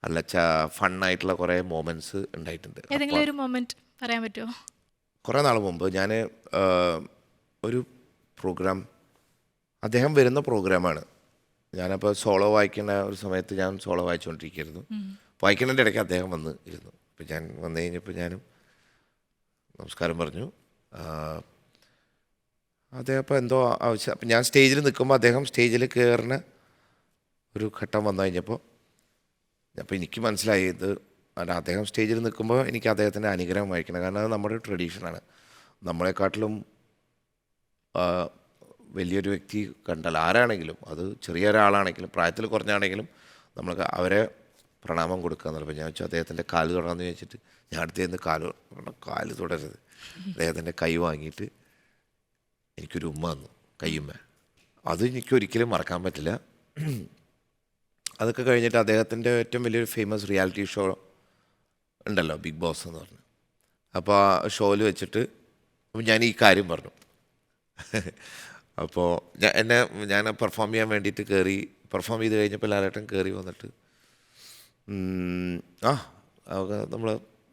അല്ലച്ചാ ഫണ്ണായിട്ടുള്ള കുറേ മൊമെൻറ്റ്സ് ഉണ്ടായിട്ടുണ്ട്. ഏതെങ്കിലും ഒരു മൊമെൻറ്റ് പറയാൻ പറ്റുമോ? കുറേ നാൾ മുമ്പ് ഞാൻ ഒരു പ്രോഗ്രാം, അദ്ദേഹം വരുന്ന പ്രോഗ്രാമാണ്. ഞാനപ്പോൾ സോളോ വായിക്കുന്ന ഒരു സമയത്ത് ഞാൻ സോളോ വായിച്ചുകൊണ്ടിരിക്കുകയായിരുന്നു. വായിക്കുന്നതിൻ്റെ ഇടയ്ക്ക് അദ്ദേഹം വന്ന് ഇരുന്നു. അപ്പോൾ ഞാൻ വന്നു കഴിഞ്ഞപ്പോൾ ഞാനും നമസ്കാരം പറഞ്ഞു. അദ്ദേഹം അപ്പോൾ എന്തോ ആവശ്യം, അപ്പം ഞാൻ സ്റ്റേജിൽ നിൽക്കുമ്പോൾ അദ്ദേഹം സ്റ്റേജിൽ കയറുന്ന ഒരു ഘട്ടം വന്നു കഴിഞ്ഞപ്പോൾ അപ്പോൾ എനിക്ക് മനസ്സിലായി ഇത് അദ്ദേഹം സ്റ്റേജിൽ നിൽക്കുമ്പോൾ എനിക്ക് അദ്ദേഹത്തിൻ്റെ അനുഗ്രഹം വായിക്കണം. കാരണം അത് നമ്മുടെ ഒരു ട്രഡീഷനാണ്. നമ്മളെക്കാട്ടിലും വലിയൊരു വ്യക്തി കണ്ടാൽ ആരാണെങ്കിലും, അത് ചെറിയ ഒരാളാണെങ്കിലും പ്രായത്തിൽ കുറഞ്ഞാണെങ്കിലും നമ്മൾ അവരെ പ്രണാമം കൊടുക്കുക എന്നുള്ളത്. ഞാൻ വെച്ചാൽ അദ്ദേഹത്തിൻ്റെ കാല് തൊടാമെന്ന് ചോദിച്ചിട്ട് ഞാൻ അടുത്ത് കാല് തുടരരുത്, അദ്ദേഹത്തിൻ്റെ കൈ വാങ്ങിയിട്ട് എനിക്കൊരു ഉമ്മ തന്നു, കയ്യുമ്മ. അത് എനിക്കൊരിക്കലും മറക്കാൻ പറ്റില്ല. അതൊക്കെ കഴിഞ്ഞിട്ട് അദ്ദേഹത്തിൻ്റെ ഏറ്റവും വലിയൊരു ഫേമസ് റിയാലിറ്റി ഷോ ഉണ്ടല്ലോ, ബിഗ് ബോസ് എന്ന് പറഞ്ഞു. അപ്പോൾ ആ ഷോയിൽ വെച്ചിട്ട് ഞാൻ ഈ കാര്യം പറഞ്ഞു. അപ്പോൾ ഞാൻ പെർഫോം ചെയ്യാൻ വേണ്ടിയിട്ട് പെർഫോം ചെയ്ത് കഴിഞ്ഞപ്പോൾ ലാലേട്ടൻ കയറി വന്നിട്ട് നമ്മൾ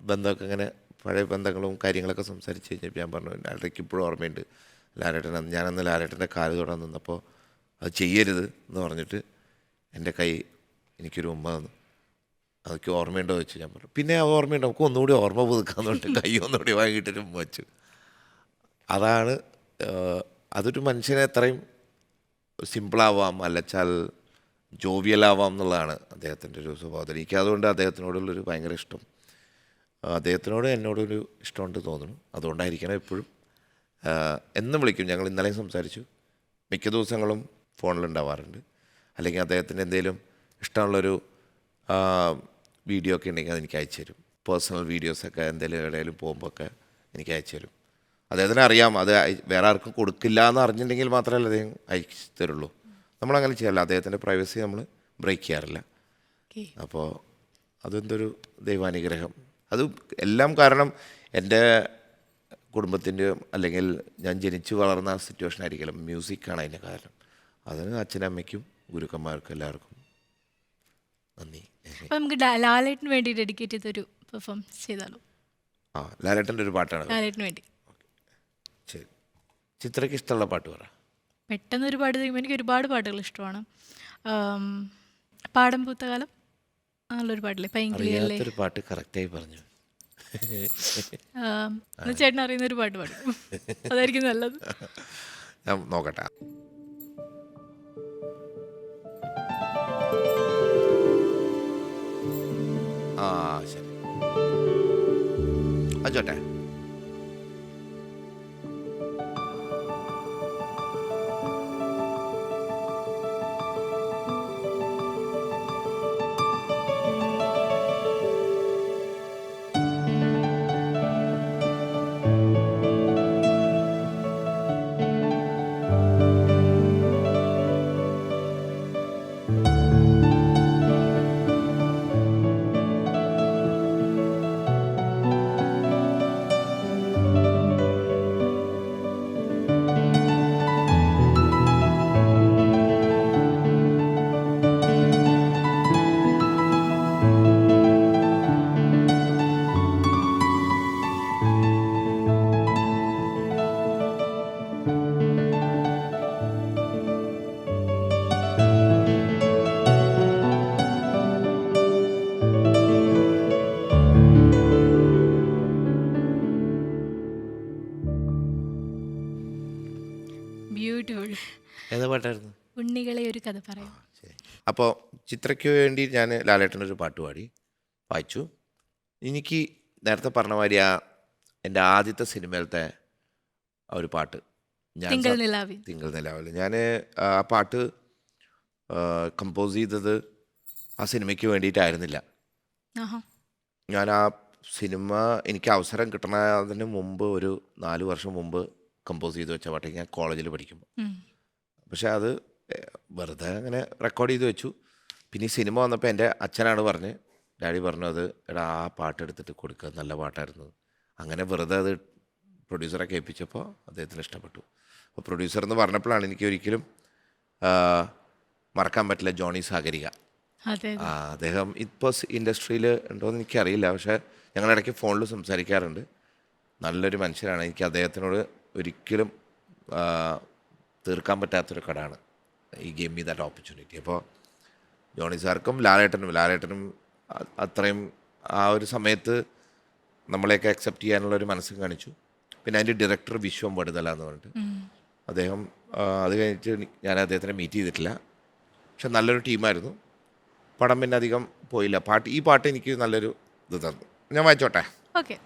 ബന്ധമൊക്കെ ഇങ്ങനെ പഴയ ബന്ധങ്ങളും കാര്യങ്ങളൊക്കെ സംസാരിച്ച് കഴിഞ്ഞപ്പോൾ ഞാൻ പറഞ്ഞു, ലാലേട്ടയ്ക്ക് ഇപ്പോഴും ഓർമ്മയുണ്ട് ലാലേട്ടൻ, ഞാനന്ന് ലാലേട്ടൻ്റെ കാല് തൊടാൻ നിന്നപ്പോൾ അത് ചെയ്യരുത് എന്ന് പറഞ്ഞിട്ട് എൻ്റെ കൈ എനിക്കൊരു ഉമ്മ തന്നു. അതൊക്കെ ഓർമ്മയുണ്ടോ വെച്ച് ഞാൻ പറഞ്ഞു. പിന്നെ ഓർമ്മയുണ്ട്, നമുക്ക് ഒന്നുകൂടി ഓർമ്മ പുതുക്കാന്നുണ്ട് കൈ ഒന്നുകൂടി വാങ്ങിയിട്ടൊരു ഉമ്മ വെച്ചു. അതൊരു മനുഷ്യനെ എത്രയും സിമ്പിളാവാം അല്ലച്ചാൽ ജോവിയലാവാം എന്നുള്ളതാണ് അദ്ദേഹത്തിൻ്റെ ഒരു സ്വഭാവം. എനിക്ക് അതുകൊണ്ട് അദ്ദേഹത്തിനോടുള്ളൊരു ഭയങ്കര ഇഷ്ടം, അദ്ദേഹത്തിനോട് എന്നോടൊരു ഇഷ്ടമുണ്ട് തോന്നുന്നു. അതുകൊണ്ടായിരിക്കണം എപ്പോഴും എന്നും വിളിക്കും. ഞങ്ങൾ ഇന്നലെയും സംസാരിച്ചു, മിക്ക ദിവസങ്ങളും ഫോണിലുണ്ടാവാറുണ്ട്. അല്ലെങ്കിൽ അദ്ദേഹത്തിൻ്റെ എന്തെങ്കിലും ഇഷ്ടമുള്ളൊരു വീഡിയോ ഒക്കെ ഉണ്ടെങ്കിൽ അതെനിക്ക് അയച്ചു തരും. പേഴ്സണൽ വീഡിയോസൊക്കെ എന്തെങ്കിലും എവിടെയെങ്കിലും പോകുമ്പോഴൊക്കെ എനിക്ക് അയച്ചു തരും. അദ്ദേഹത്തിന് അറിയാം അത് വേറെ ആർക്കും കൊടുക്കില്ല എന്ന് അറിഞ്ഞിട്ടുണ്ടെങ്കിൽ മാത്രമല്ല അദ്ദേഹം അയച്ചു തരുള്ളൂ. നമ്മളങ്ങനെ ചെയ്യാറില്ല, അദ്ദേഹത്തിൻ്റെ പ്രൈവസി നമ്മൾ ബ്രേക്ക് ചെയ്യാറില്ല. അപ്പോൾ അതെന്തൊരു ദൈവാനുഗ്രഹം. അത് എല്ലാം കാരണം എൻ്റെ കുടുംബത്തിൻ്റെയും അല്ലെങ്കിൽ ഞാൻ ജനിച്ചു വളർന്ന സിറ്റുവേഷൻ ആയിരിക്കണം, മ്യൂസിക്കാണ് അതിൻ്റെ കാരണം. അതിന് അച്ഛനമ്മയ്ക്കും ഗുരുക്കന്മാർക്കും എല്ലാവർക്കും നന്ദി. അപ്പോൾ നമുക്ക് ലാലേട്ടന് വേണ്ടി ഡെഡിക്കേറ്റ് ചെയ്തൊരു പെർഫോമൻസ് ചെയ്താലോ? ലാലേട്ടൻ്റെ ഒരു പാട്ടാണ്. ലാലേട്ടന് വേണ്ടി ശരി. ചിത്രയ്ക്ക് ഇഷ്ടമുള്ള പാട്ട് പറ. പെട്ടെന്ന് ഒരുപാട് എനിക്ക് ഒരുപാട് പാട്ടുകൾ ഇഷ്ടമാണ്. പാടം പൂത്ത കാലം നല്ലൊരു പാട്ടില്ലേ, പൈങ്കിളിയല്ലേ. ഒരു പാട്ട് കറക്റ്റായി പറഞ്ഞു. ചേട്ടൻ അറിയുന്ന ഒരു പാട്ട് പാടും, അതായിരിക്കും നല്ലത്. ഞാൻ നോക്കട്ടെ. ആ ശരി അച്ചോട്ടെ. ബ്യൂട്ടിഫുൾ. ഏതാ പാട്ടായിരുന്നു? ഉണ്ണികളെ ഒരു കഥ പറയാം. ശരി. അപ്പോൾ ചിത്രയ്ക്ക് വേണ്ടി ഞാൻ ലാലേട്ടനൊരു പാട്ട് പാടി വായിച്ചു. എനിക്ക് നേരത്തെ പറഞ്ഞ മാതിരി എൻ്റെ ആദ്യത്തെ സിനിമയിലത്തെ ആ ഒരു പാട്ട് ഞാൻ തിങ്കൾ നിലാവി. തിങ്കൾ നിലാവിൽ ഞാൻ ആ പാട്ട് കമ്പോസ് ചെയ്തത് ആ സിനിമയ്ക്ക് വേണ്ടിയിട്ടായിരുന്നില്ല. ആഹാ. ഞാൻ ആ സിനിമ എനിക്ക് അവസരം കിട്ടണതിന് മുമ്പ് ഒരു 4 വർഷം മുമ്പ് കമ്പോസ് ചെയ്ത് വെച്ച പാട്ട് ഞാൻ കോളേജിൽ പഠിക്കുമ്പോൾ. പക്ഷെ അത് വെറുതെ അങ്ങനെ റെക്കോർഡ് ചെയ്ത് വെച്ചു. പിന്നെ ഈ സിനിമ വന്നപ്പോൾ എൻ്റെ അച്ഛനാണ് പറഞ്ഞ്, ഡാഡി പറഞ്ഞു അത് എടാ ആ പാട്ട് എടുത്തിട്ട് കൊടുക്കുക, നല്ല പാട്ടായിരുന്നു. അങ്ങനെ വെറുതെ അത് പ്രൊഡ്യൂസറെ കേൾപ്പിച്ചപ്പോൾ അദ്ദേഹത്തിന് ഇഷ്ടപ്പെട്ടു. അപ്പോൾ പ്രൊഡ്യൂസർ എന്ന് പറഞ്ഞപ്പോഴാണ് എനിക്ക് ഒരിക്കലും മറക്കാൻ പറ്റില്ല ജോണി സാഗരിക. അതെ. അദ്ദേഹം ഇപ്പോൾ ഇൻഡസ്ട്രിയിൽ ഉണ്ടോയെന്ന് എനിക്കറിയില്ല, പക്ഷേ ഞങ്ങളിടയ്ക്ക് ഫോണിൽ സംസാരിക്കാറുണ്ട്. നല്ലൊരു മനുഷ്യനാണ്. എനിക്ക് അദ്ദേഹത്തിനോട് ഒരിക്കലും തീർക്കാൻ പറ്റാത്തൊരു കടമാണ് ഈ ഗെയിം മീ ദാറ്റ് ഓപ്പർച്യൂണിറ്റി. അപ്പോൾ ജോണി സാർക്കും ലാലേട്ടനും അത്രയും ആ ഒരു സമയത്ത് നമ്മളെയൊക്കെ അക്സെപ്റ്റ് ചെയ്യാനുള്ളൊരു മനസ്സും കാണിച്ചു. പിന്നെ അതിൻ്റെ ഡയറക്ടർ വിശ്വം വടുതല എന്ന് പറഞ്ഞിട്ട് അദ്ദേഹം, അത് കഴിഞ്ഞിട്ട് ഞാൻ അദ്ദേഹത്തിനെ മീറ്റ് ചെയ്തിട്ടില്ല. പക്ഷെ നല്ലൊരു ടീമായിരുന്നു. പടം പിന്നെ അധികം പോയില്ല. ഈ പാട്ട് എനിക്ക് നല്ലൊരു ഇത് തന്നു. ഞാൻ വായിച്ചോട്ടെ? ഓക്കെ.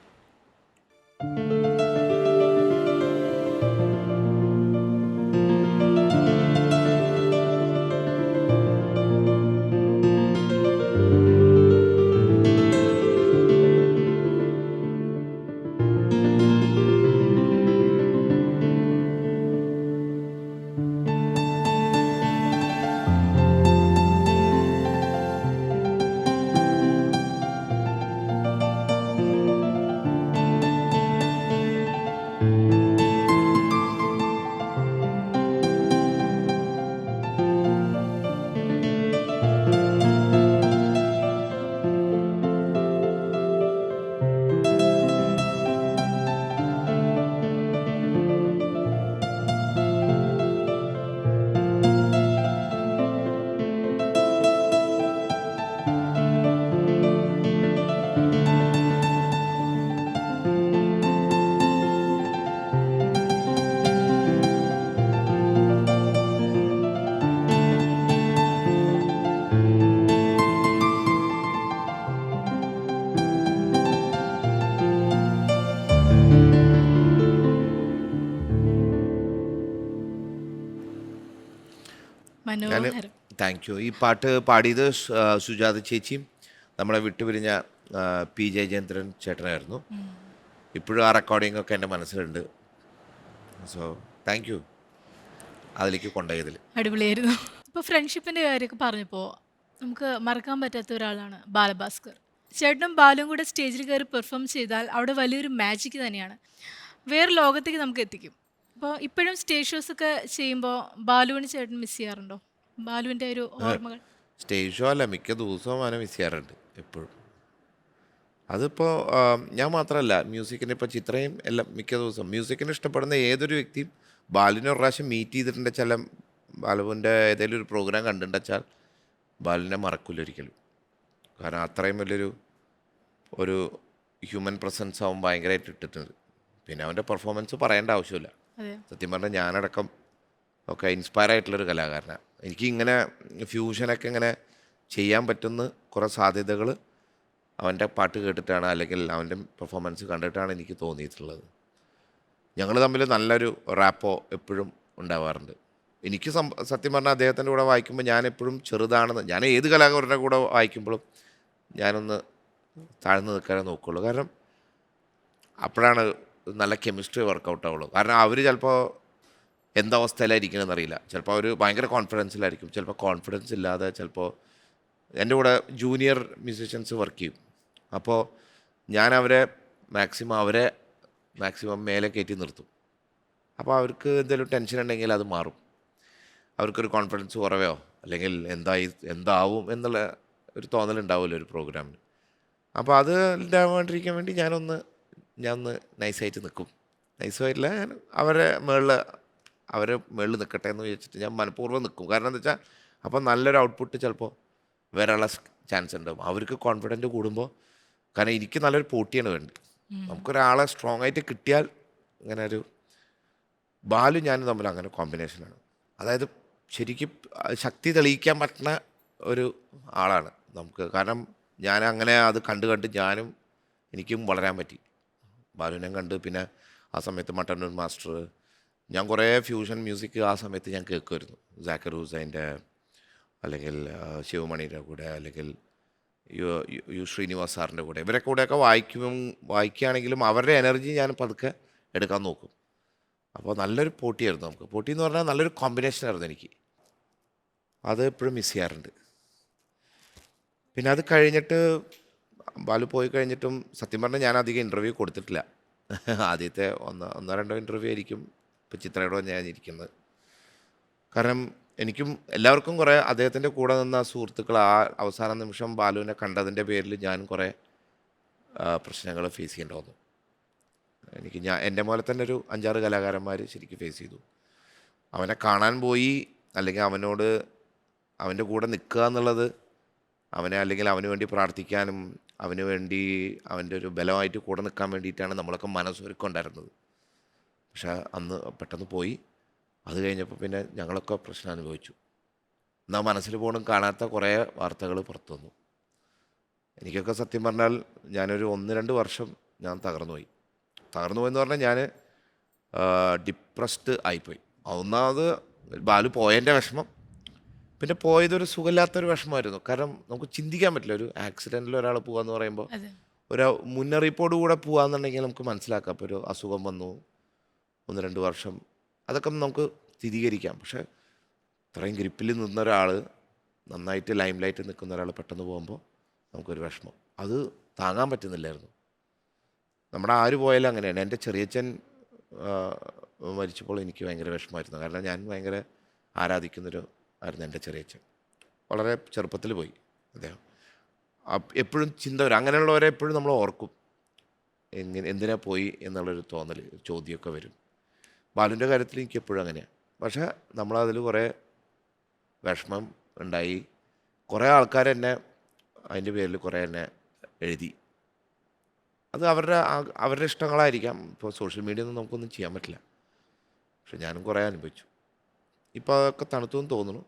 മനോഹരം. Thank you. ഈ പാട്ട് പാടിയത് സുജാത ചേച്ചിയും നമ്മളെ വിട്ടുപിരിഞ്ഞ പി ജയചന്ദ്രൻ ചേട്ടനായിരുന്നു. ഇപ്പോഴും ആ റെക്കോർഡിംഗ് ഒക്കെ എൻ്റെ മനസ്സിലുണ്ട്. സോ താങ്ക് യു അതിലേക്ക് കൊണ്ടുപോയതിൽ. അടിപൊളിയായിരുന്നു. ഇപ്പോൾ ഫ്രണ്ട്ഷിപ്പിൻ്റെ കാര്യമൊക്കെ പറഞ്ഞപ്പോൾ നമുക്ക് മറക്കാൻ പറ്റാത്ത ഒരാളാണ് ബാലഭാസ്കർ. ചേട്ടനും ബാലുവും കൂടെ സ്റ്റേജിൽ കയറി പെർഫോം ചെയ്താൽ അവിടെ വലിയൊരു മാജിക് തന്നെയാണ്. വേറെ ലോകത്തേക്ക് നമുക്ക് എത്തിക്കും. അപ്പോൾ ഇപ്പോഴും സ്റ്റേജ് ഷോസ് ഒക്കെ ചെയ്യുമ്പോൾ ബാലുവിന് ചേട്ടൻ മിസ് ചെയ്യാറുണ്ടോ? ബാലുവിൻ്റെ ഒരു ഓർമ്മകൾ. സ്റ്റേജ് ഷോ അല്ല, മിക്ക ദിവസവും അവനെ മിസ് ചെയ്യാറുണ്ട് എപ്പോഴും. അതിപ്പോൾ ഞാൻ മാത്രമല്ല, മ്യൂസിക്കിന് ഇപ്പോൾ ചിത്രയും എല്ലാം മിക്ക ദിവസവും മ്യൂസിക്കിന് ഇഷ്ടപ്പെടുന്ന ഏതൊരു വ്യക്തിയും ബാലുവിനെ ഒരു പ്രാവശ്യം മീറ്റ് ചെയ്തിട്ടുണ്ട്. ചില ബാലുവിൻ്റെ ഏതെങ്കിലും ഒരു പ്രോഗ്രാം കണ്ടിട്ടുണ്ടെച്ചാൽ ബാലുവിനെ മറക്കില്ല ഒരിക്കലും. കാരണം അത്രയും ഒരു ഹ്യൂമൻ പ്രസൻസ് അവൻ ഭയങ്കരമായിട്ട് ഇട്ടിട്ടുണ്ട്. പിന്നെ അവൻ്റെ പെർഫോമൻസ് പറയേണ്ട ആവശ്യമില്ല. സത്യം പറഞ്ഞാൽ ഞാനടക്കം ഒക്കെ ഇൻസ്പയർ ആയിട്ടുള്ളൊരു കലാകാരനാണ്. എനിക്ക് ഇങ്ങനെ ഫ്യൂഷനൊക്കെ ഇങ്ങനെ ചെയ്യാൻ പറ്റുന്ന കുറേ സാധ്യതകൾ അവൻ്റെ പാട്ട് കേട്ടിട്ടാണ് അല്ലെങ്കിൽ അവൻ്റെ പെർഫോമൻസ് കണ്ടിട്ടാണ് എനിക്ക് തോന്നിയിട്ടുള്ളത്. ഞങ്ങൾ തമ്മിൽ നല്ലൊരു റാപ്പോ എപ്പോഴും ഉണ്ടാവാറുണ്ട്. എനിക്ക് സത്യം പറഞ്ഞാൽ അദ്ദേഹത്തിൻ്റെ കൂടെ വായിക്കുമ്പോൾ ഞാൻ എപ്പോഴും ചെറുതാണെന്ന്, ഞാൻ ഏത് കലാകാരൻ്റെ കൂടെ വായിക്കുമ്പോഴും ഞാനൊന്ന് താഴ്ന്നു നിൽക്കാനേ നോക്കുകയുള്ളൂ. കാരണം അപ്പോഴാണ് നല്ല കെമിസ്ട്രി വർക്കൗട്ട് ആവുള്ളൂ. കാരണം അവർ ചിലപ്പോൾ എന്തവസ്ഥയിലായിരിക്കണമെന്ന് അറിയില്ല. ചിലപ്പോൾ അവർ ഭയങ്കര കോൺഫിഡൻസിലായിരിക്കും, ചിലപ്പോൾ കോൺഫിഡൻസ് ഇല്ലാതെ, ചിലപ്പോൾ എൻ്റെ കൂടെ ജൂനിയർ മ്യൂസീഷ്യൻസ് വർക്ക് ചെയ്യും. അപ്പോൾ ഞാൻ അവരെ മാക്സിമം മേലെ കയറ്റി നിർത്തും. അപ്പോൾ അവർക്ക് എന്തെങ്കിലും ടെൻഷൻ ഉണ്ടെങ്കിൽ അത് മാറും. അവർക്കൊരു കോൺഫിഡൻസ് കുറവോ അല്ലെങ്കിൽ എന്താവും എന്നുള്ള ഒരു തോന്നലുണ്ടാവുമല്ലോ ഒരു പ്രോഗ്രാമിന്. അപ്പോൾ അത് ഉണ്ടാവാണ്ടിരിക്കാൻ വേണ്ടി ഞാനൊന്ന് നൈസായിട്ട് നിൽക്കും. നൈസായിട്ടില്ല, ഞാൻ അവരെ മേളിൽ നിൽക്കട്ടെ എന്ന് വിചാരിച്ചിട്ട് ഞാൻ മനഃപൂർവ്വം നിൽക്കും. കാരണം എന്താ വെച്ചാൽ അപ്പോൾ നല്ലൊരു ഔട്ട്പുട്ട് ചിലപ്പോൾ വരാനുള്ള ചാൻസ് ഉണ്ടാവും. അവർക്ക് കോൺഫിഡൻറ്റ് കൂടുമ്പോൾ, കാരണം എനിക്ക് നല്ലൊരു പോട്ടിയാണ് വേണ്ടത്. നമുക്കൊരാളെ സ്ട്രോങ് ആയിട്ട് കിട്ടിയാൽ, ഇങ്ങനെ ഒരു ബാലു ഞാനും തമ്മിൽ അങ്ങനെ കോമ്പിനേഷനാണ്. അതായത് ശരിക്കും ശക്തി തെളിയിക്കാൻ പറ്റുന്ന ഒരു ആളാണ് നമുക്ക്. കാരണം ഞാൻ അങ്ങനെ അത് കണ്ട് എനിക്കും വളരാൻ പറ്റി. ബാലുവിനെ കണ്ട്, പിന്നെ ആ സമയത്ത് മട്ടന്നൂർ മാസ്റ്റർ, ഞാൻ കുറേ ഫ്യൂഷൻ മ്യൂസിക് ആ സമയത്ത് ഞാൻ കേൾക്കുമായിരുന്നു. ജാക്കിർ ഹുസൈൻ്റെ അല്ലെങ്കിൽ ശിവമണിയുടെ കൂടെ, അല്ലെങ്കിൽ യു ശ്രീനിവാസ് സാറിൻ്റെ കൂടെ, ഇവരെ കൂടെയൊക്കെ വായിക്കുകയാണെങ്കിലും അവരുടെ എനർജി ഞാൻ പതുക്കെ എടുക്കാൻ നോക്കും. അപ്പോൾ നല്ലൊരു പോട്ടിയായിരുന്നു നമുക്ക്. പോട്ടി എന്ന് പറഞ്ഞാൽ നല്ലൊരു കോമ്പിനേഷനായിരുന്നു എനിക്ക്. അത് എപ്പോഴും മിസ് ചെയ്യാറുണ്ട്. പിന്നെ അത് കഴിഞ്ഞിട്ട് ബാലു പോയി കഴിഞ്ഞിട്ടും സത്യം പറഞ്ഞാൽ ഞാൻ അധികം ഇൻ്റർവ്യൂ കൊടുത്തിട്ടില്ല. ആദ്യത്തെ ഒന്നോ രണ്ടോ ഇൻ്റർവ്യൂ ആയിരിക്കും ഇപ്പോൾ ചിത്രയുടെ ഞാൻ ഇരിക്കുന്നത്. കാരണം എനിക്കും എല്ലാവർക്കും കുറേ അദ്ദേഹത്തിൻ്റെ കൂടെ നിന്ന സുഹൃത്തുക്കൾ ആ അവസാന നിമിഷം ബാലുവിനെ കണ്ടതിൻ്റെ പേരിൽ ഞാൻ കുറേ പ്രശ്നങ്ങൾ ഫേസ് ചെയ്യേണ്ടി വന്നു. എൻ്റെ പോലെ തന്നെ ഒരു 5-6 കലാകാരന്മാർ ശരിക്കും ഫേസ് ചെയ്തു. അവനെ കാണാൻ പോയി, അല്ലെങ്കിൽ അവൻ്റെ കൂടെ നിൽക്കുക എന്നുള്ളത്, അല്ലെങ്കിൽ അവന് വേണ്ടി പ്രാർത്ഥിക്കാനും അവന് വേണ്ടി അവൻ്റെ ഒരു ബലമായിട്ട് കൂടെ നിൽക്കാൻ വേണ്ടിയിട്ടാണ് നമ്മളൊക്കെ മനസ്സൊരുക്കൊണ്ടായിരുന്നത്. പക്ഷെ അന്ന് പെട്ടെന്ന് പോയി. അത് കഴിഞ്ഞപ്പോൾ പിന്നെ ഞങ്ങളൊക്കെ പ്രശ്നം അനുഭവിച്ചു. എന്നാൽ മനസ്സിൽ പോലും കാണാത്ത കുറേ വാർത്തകൾ പുറത്തു വന്നു. എനിക്കൊക്കെ സത്യം പറഞ്ഞാൽ ഞാനൊരു 1-2 വർഷം ഞാൻ തകർന്നു പോയെന്ന് പറഞ്ഞാൽ ഞാൻ ഡിപ്രസ്ഡ് ആയിപ്പോയി. ഒന്നാമത് ബാലു പോയതിൻ്റെ വിഷമം, പിന്നെ പോയതൊരു സുഖമില്ലാത്തൊരു വിഷമമായിരുന്നു. കാരണം നമുക്ക് ചിന്തിക്കാൻ പറ്റില്ല, ഒരു ആക്സിഡൻറ്റിൽ ഒരാൾ പോകാന്ന് പറയുമ്പോൾ ഒരു മുന്നറിയിപ്പോട് കൂടെ പോകാമെന്നുണ്ടെങ്കിൽ നമുക്ക് മനസ്സിലാക്കാം. അപ്പോൾ ഒരു അസുഖം വന്നു, 1-2 വർഷം, അതൊക്കെ നമുക്ക് സ്ഥിരീകരിക്കാം. പക്ഷേ ഇത്രയും ഗ്രിപ്പിൽ നിന്ന ഒരാൾ, നന്നായിട്ട് ലൈം ലൈറ്റ് നിൽക്കുന്ന ഒരാൾ പെട്ടെന്ന് പോകുമ്പോൾ നമുക്കൊരു വിഷമം, അത് താങ്ങാൻ പറ്റുന്നില്ലായിരുന്നു. നമ്മുടെ ആര് പോയാലും അങ്ങനെയാണ്. എൻ്റെ ചെറിയച്ഛൻ മരിച്ചപ്പോൾ എനിക്ക് ഭയങ്കര വിഷമമായിരുന്നു. കാരണം ഞാൻ ഭയങ്കര ആയിരുന്നു എൻ്റെ ചെറിയച്ഛൻ. വളരെ ചെറുപ്പത്തിൽ പോയി അദ്ദേഹം. എപ്പോഴും ചിന്ത വരും, അങ്ങനെയുള്ളവരെ എപ്പോഴും നമ്മൾ ഓർക്കും. എന്തിനാ പോയി എന്നുള്ളൊരു തോന്നൽ, ചോദ്യമൊക്കെ വരും. ബാലുവിൻ്റെ കാര്യത്തിൽ എനിക്ക് എപ്പോഴും അങ്ങനെയാണ്. പക്ഷേ നമ്മളതിൽ കുറേ വിഷമം ഉണ്ടായി. കുറേ ആൾക്കാർ അതിൻ്റെ പേരിൽ കുറേ എന്നെ എഴുതി. അത് അവരുടെ ഇഷ്ടങ്ങളായിരിക്കാം. ഇപ്പോൾ സോഷ്യൽ മീഡിയ ഒന്നും നമുക്കൊന്നും ചെയ്യാൻ പറ്റില്ല. പക്ഷെ ഞാനും കുറേ അനുഭവിച്ചു. ഇപ്പോൾ അതൊക്കെ തണുത്തും തോന്നുന്നു.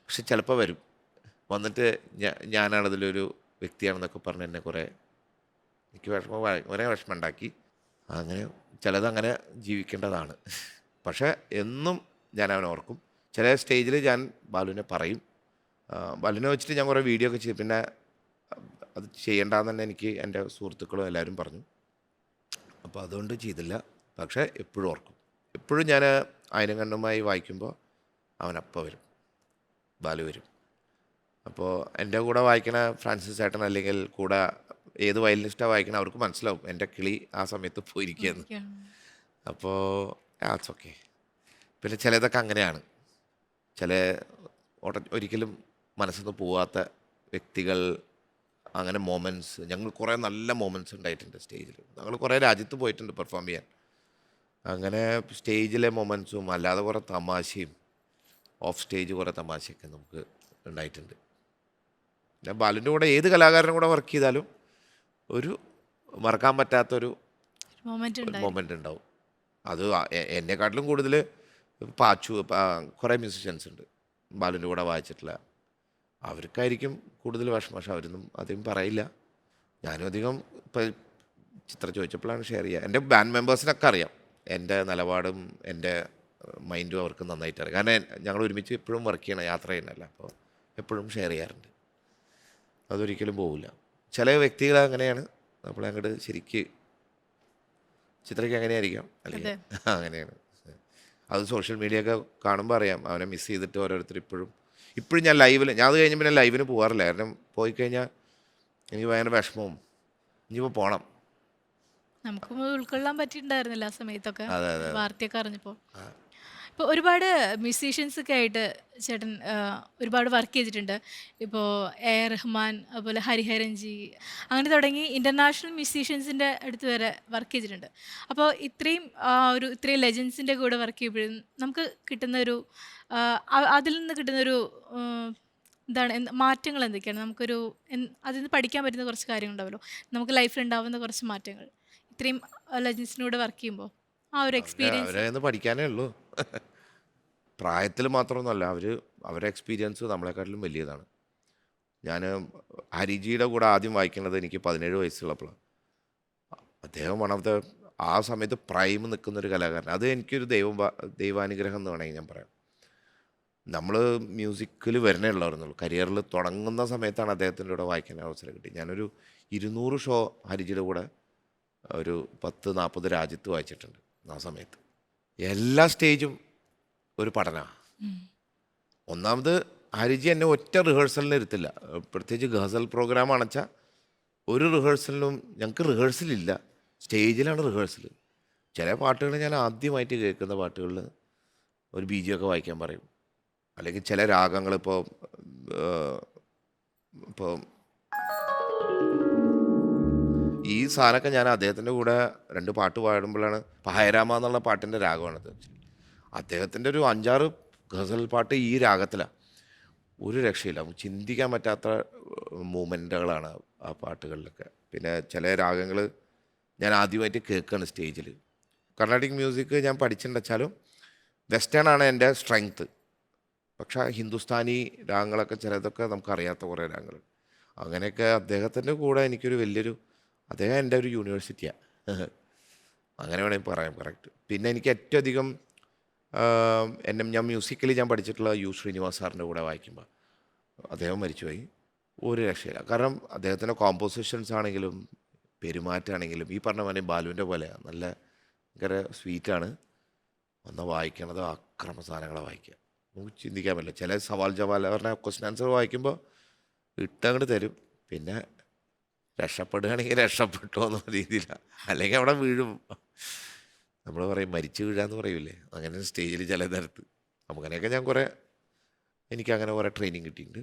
പക്ഷെ ചിലപ്പോൾ വന്നിട്ട് ഞാനാണതിലൊരു വ്യക്തിയാണെന്നൊക്കെ പറഞ്ഞ് എന്നെ എനിക്ക് കുറേ വിഷമം ഉണ്ടാക്കി. അങ്ങനെ ചിലതങ്ങനെ ജീവിക്കേണ്ടതാണ്. പക്ഷേ എന്നും ഞാൻ അവനെ ഓർക്കും. ചില സ്റ്റേജിൽ ഞാൻ ബാലുവിനെ പറയും. ബാലുവിനെ വെച്ചിട്ട് ഞാൻ കുറേ വീഡിയോ ഒക്കെ ചെയ്തു. പിന്നെ അത് ചെയ്യേണ്ടെന്ന് തന്നെ എനിക്ക് എൻ്റെ സുഹൃത്തുക്കളും എല്ലാവരും പറഞ്ഞു. അപ്പോൾ അതുകൊണ്ട് ചെയ്തില്ല. പക്ഷേ എപ്പോഴും ഓർക്കും. എപ്പോഴും ഞാൻ ആയിരം കണ്ണുമായി വായിക്കുമ്പോൾ അവനപ്പോൾ വരും, ബാലു വരും. അപ്പോൾ എൻ്റെ കൂടെ വായിക്കണ ഫ്രാൻസിസ് ചേട്ടൻ, അല്ലെങ്കിൽ കൂടെ ഏത് വയലിനിസ്റ്റാണ് വായിക്കണം, അവർക്ക് മനസ്സിലാവും എൻ്റെ കിളി ആ സമയത്ത് പോയിരിക്കുകയെന്ന്. അപ്പോൾ ആറ്റ്സ് ഓക്കെ. പിന്നെ ചിലതൊക്കെ അങ്ങനെയാണ്. ഒരിക്കലും മനസ്സിൽ നിന്ന് പോവാത്ത വ്യക്തികൾ, അങ്ങനെ മൊമെൻറ്റ്സ്. ഞങ്ങൾ കുറേ നല്ല മൊമെൻറ്റ്സ് ഉണ്ടായിട്ടുണ്ട് സ്റ്റേജിൽ. ഞങ്ങൾ കുറേ രാജ്യത്ത് പോയിട്ടുണ്ട് പെർഫോം ചെയ്യാൻ. അങ്ങനെ സ്റ്റേജിലെ മൊമെൻറ്റ്സും അല്ലാതെ കുറേ തമാശയും ഓഫ് സ്റ്റേജ് കുറേ തമാശയൊക്കെ നമുക്ക് ഉണ്ടായിട്ടുണ്ട്. പിന്നെ ബാലുവിൻ്റെ കൂടെ ഏത് കലാകാരനും കൂടെ വർക്ക് ചെയ്താലും ഒരു മറക്കാൻ പറ്റാത്തൊരു മൊമെൻ്റ് ഉണ്ടാവും. അത് എന്നെക്കാട്ടിലും കൂടുതൽ കുറേ മ്യൂസിഷ്യൻസ് ഉണ്ട് ബാലുവിൻ്റെ കൂടെ വായിച്ചിട്ടില്ല. അവർക്കായിരിക്കും കൂടുതൽ വിഷമം. പക്ഷെ അവരൊന്നും അധികം പറയില്ല. ഞാനും അധികം ഇപ്പം ചിത്ര ചോദിച്ചപ്പോഴാണ് ഷെയർ ചെയ്യുക. എൻ്റെ ബാൻഡ് മെമ്പേഴ്സിനൊക്കെ അറിയാം എൻ്റെ നിലപാടും എൻ്റെ മൈൻഡും അവർക്ക് നന്നായിട്ട് അറിയാം. കാരണം ഞങ്ങൾ ഒരുമിച്ച് എപ്പോഴും വർക്ക് ചെയ്യണം, യാത്ര ചെയ്യണമല്ലോ. അപ്പോൾ എപ്പോഴും ഷെയർ ചെയ്യാറുണ്ട്. അതൊരിക്കലും പോവില്ല. ചില വ്യക്തികൾ അങ്ങനെയാണ്, നമ്മളെ അങ്ങോട്ട് ശരിക്ക് ചിത്രയ്ക്ക് അങ്ങനെയായിരിക്കാം, അല്ലെങ്കിൽ അങ്ങനെയാണ്. അത് സോഷ്യൽ മീഡിയ ഒക്കെ കാണുമ്പോൾ അറിയാം അവനെ മിസ് ചെയ്തിട്ട് ഓരോരുത്തർ ഇപ്പോഴും ഞാൻ ഞാൻ അത് കഴിഞ്ഞ് പിന്നെ ലൈവിന് പോകാറില്ല. കാരണം പോയി കഴിഞ്ഞാൽ എനിക്ക് ഭയങ്കര വിഷമവും, ഇനിയിപ്പോൾ പോകണം. നമുക്കും ഉൾക്കൊള്ളാൻ പറ്റിയിട്ടുണ്ടായിരുന്നില്ല ആ സമയത്തൊക്കെ, അതെ അതെ വാർത്തയൊക്കെ അറിഞ്ഞപ്പോൾ. ഇപ്പോൾ ഒരുപാട് മ്യൂസീഷ്യൻസ് ഒക്കെ ആയിട്ട് ചേട്ടൻ ഒരുപാട് വർക്ക് ചെയ്തിട്ടുണ്ട്. ഇപ്പോൾ എ ആർ റഹ്മാൻ, അതുപോലെ ഹരിഹരൻജി, അങ്ങനെ തുടങ്ങി ഇൻ്റർനാഷണൽ മ്യൂസീഷ്യൻസിൻ്റെ അടുത്ത് വരെ വർക്ക് ചെയ്തിട്ടുണ്ട്. അപ്പോൾ ഇത്രയും ലെജൻസിൻ്റെ കൂടെ വർക്ക് ചെയ്യുമ്പോഴും നമുക്ക് കിട്ടുന്നൊരു അതിൽ നിന്ന് കിട്ടുന്നൊരു മാറ്റങ്ങൾ എന്തൊക്കെയാണ്? അതിൽ നിന്ന് പഠിക്കാൻ പറ്റുന്ന കുറച്ച് കാര്യങ്ങളുണ്ടാവുമല്ലോ, നമുക്ക് ലൈഫിൽ ഉണ്ടാവുന്ന കുറച്ച് മാറ്റങ്ങൾ ഇത്രയും ലെജൻസിനൂടെ വർക്ക് ചെയ്യുമ്പോൾ ആ ഒരു എക്സ്പീരിയൻസ്. അവരെ പഠിക്കാനേ ഉള്ളൂ. പ്രായത്തിൽ മാത്രമൊന്നുമല്ല, അവരുടെ എക്സ്പീരിയൻസ് നമ്മളെക്കാട്ടിലും വലിയതാണ്. ഞാൻ ഹരിജിയുടെ കൂടെ ആദ്യം വായിക്കുന്നത് എനിക്ക് 17 വയസ്സുള്ളപ്പോഴാണ്. അദ്ദേഹം വൺ ഓഫ് ദ ആ സമയത്ത് പ്രൈം നിൽക്കുന്നൊരു കലാകാരൻ. അത് എനിക്കൊരു ദൈവാനുഗ്രഹം എന്ന് വേണമെങ്കിൽ ഞാൻ പറയാം. നമ്മൾ മ്യൂസിക്കിൽ വരണേ ഉള്ളായിരുന്നുള്ളൂ. കരിയറിൽ തുടങ്ങുന്ന സമയത്താണ് അദ്ദേഹത്തിൻ്റെ കൂടെ വായിക്കാൻ അവസരം കിട്ടി. ഞാനൊരു 200 ഷോ ഹരിജിയുടെ കൂടെ ഒരു 10-40 രാജ്യത്ത് വായിച്ചിട്ടുണ്ട് ആ സമയത്ത്. എല്ലാ സ്റ്റേജും ഒരു പഠനമാണ്. ഒന്നാമത് ഹരിജി എന്നെ ഒറ്റ റിഹേഴ്സലിന് ഇരുത്തില്ല. പ്രത്യേകിച്ച് ഗസൽ പ്രോഗ്രാം ആണെച്ചാൽ ഒരു റിഹേഴ്സലിനും ഞങ്ങൾക്ക് റിഹേഴ്സലില്ല, സ്റ്റേജിലാണ് റിഹേഴ്സൽ. ചില പാട്ടുകൾ ഞാൻ ആദ്യമായിട്ട് കേൾക്കുന്ന പാട്ടുകളിൽ ഒരു ബീജിയൊക്കെ വായിക്കാൻ പറയും. അല്ലെങ്കിൽ ചില രാഗങ്ങൾ ഇപ്പോൾ ഈ സാധനമൊക്കെ ഞാൻ അദ്ദേഹത്തിൻ്റെ കൂടെ 2 പാട്ട് പാടുമ്പോഴാണ്. ഹൈരാമ എന്നുള്ള പാട്ടിൻ്റെ രാഗമാണത്. അദ്ദേഹത്തിൻ്റെ ഒരു 5-6 ഗസൽ പാട്ട് ഈ രാഗത്തിലാണ്. ഒരു രക്ഷയില്ല, നമുക്ക് ചിന്തിക്കാൻ പറ്റാത്ത മൂമെൻറ്റുകളാണ് ആ പാട്ടുകളിലൊക്കെ. പിന്നെ ചില രാഗങ്ങൾ ഞാൻ ആദ്യമായിട്ട് കേൾക്കുകയാണ് സ്റ്റേജിൽ. കർണാട്ടിക് മ്യൂസിക് ഞാൻ പഠിച്ചിട്ടുണ്ടെച്ചാലും വെസ്റ്റേൺ ആണ് എൻ്റെ സ്ട്രെങ്ത്ത്. പക്ഷേ ഹിന്ദുസ്ഥാനി രാഗങ്ങളൊക്കെ ചിലതൊക്കെ നമുക്കറിയാത്ത കുറേ രാഗങ്ങൾ. അങ്ങനെയൊക്കെ അദ്ദേഹത്തിൻ്റെ കൂടെ എനിക്കൊരു അദ്ദേഹം എൻ്റെ ഒരു യൂണിവേഴ്സിറ്റിയാണ്, അങ്ങനെ വേണമെങ്കിൽ പറയാം. കറക്റ്റ്. പിന്നെ എനിക്ക് ഏറ്റവും അധികം ഞാൻ മ്യൂസിക്കലി ഞാൻ പഠിച്ചിട്ടുള്ള യു ശ്രീനിവാസ് സാറിൻ്റെ കൂടെ വായിക്കുമ്പോൾ, അദ്ദേഹം മരിച്ചുപോയി, ഒരു രക്ഷയില്ല. കാരണം അദ്ദേഹത്തിൻ്റെ കോമ്പോസിഷൻസ് ആണെങ്കിലും പെരുമാറ്റമാണെങ്കിലും ഈ പറഞ്ഞ പോലെ ബാലുവിൻ്റെ പോലെയാണ്, നല്ല ഭയങ്കര സ്വീറ്റാണ്. ഒന്ന് വായിക്കണത് അക്രമ സാധനങ്ങളെ വായിക്കുക, നമുക്ക് ചിന്തിക്കാൻ പറ്റില്ല. ചില സവാൽ ജവാൽ പറഞ്ഞ ക്വസ്റ്റ്യൻ ആൻസർ വായിക്കുമ്പോൾ ഇട്ടങ്ങോട്ട് തരും. പിന്നെ രക്ഷപ്പെടുകയാണെങ്കിൽ രക്ഷപ്പെട്ടോ എന്നുള്ള രീതിയിലാണ്, അല്ലെങ്കിൽ അവിടെ വീഴും. നമ്മൾ പറയും മരിച്ചു വീഴാന്ന് പറയൂലേ, അങ്ങനെ സ്റ്റേജിൽ ചില നേരത്ത് അങ്ങനെയൊക്കെ എനിക്കങ്ങനെ കുറേ ട്രെയിനിങ് കിട്ടിയിട്ടുണ്ട്.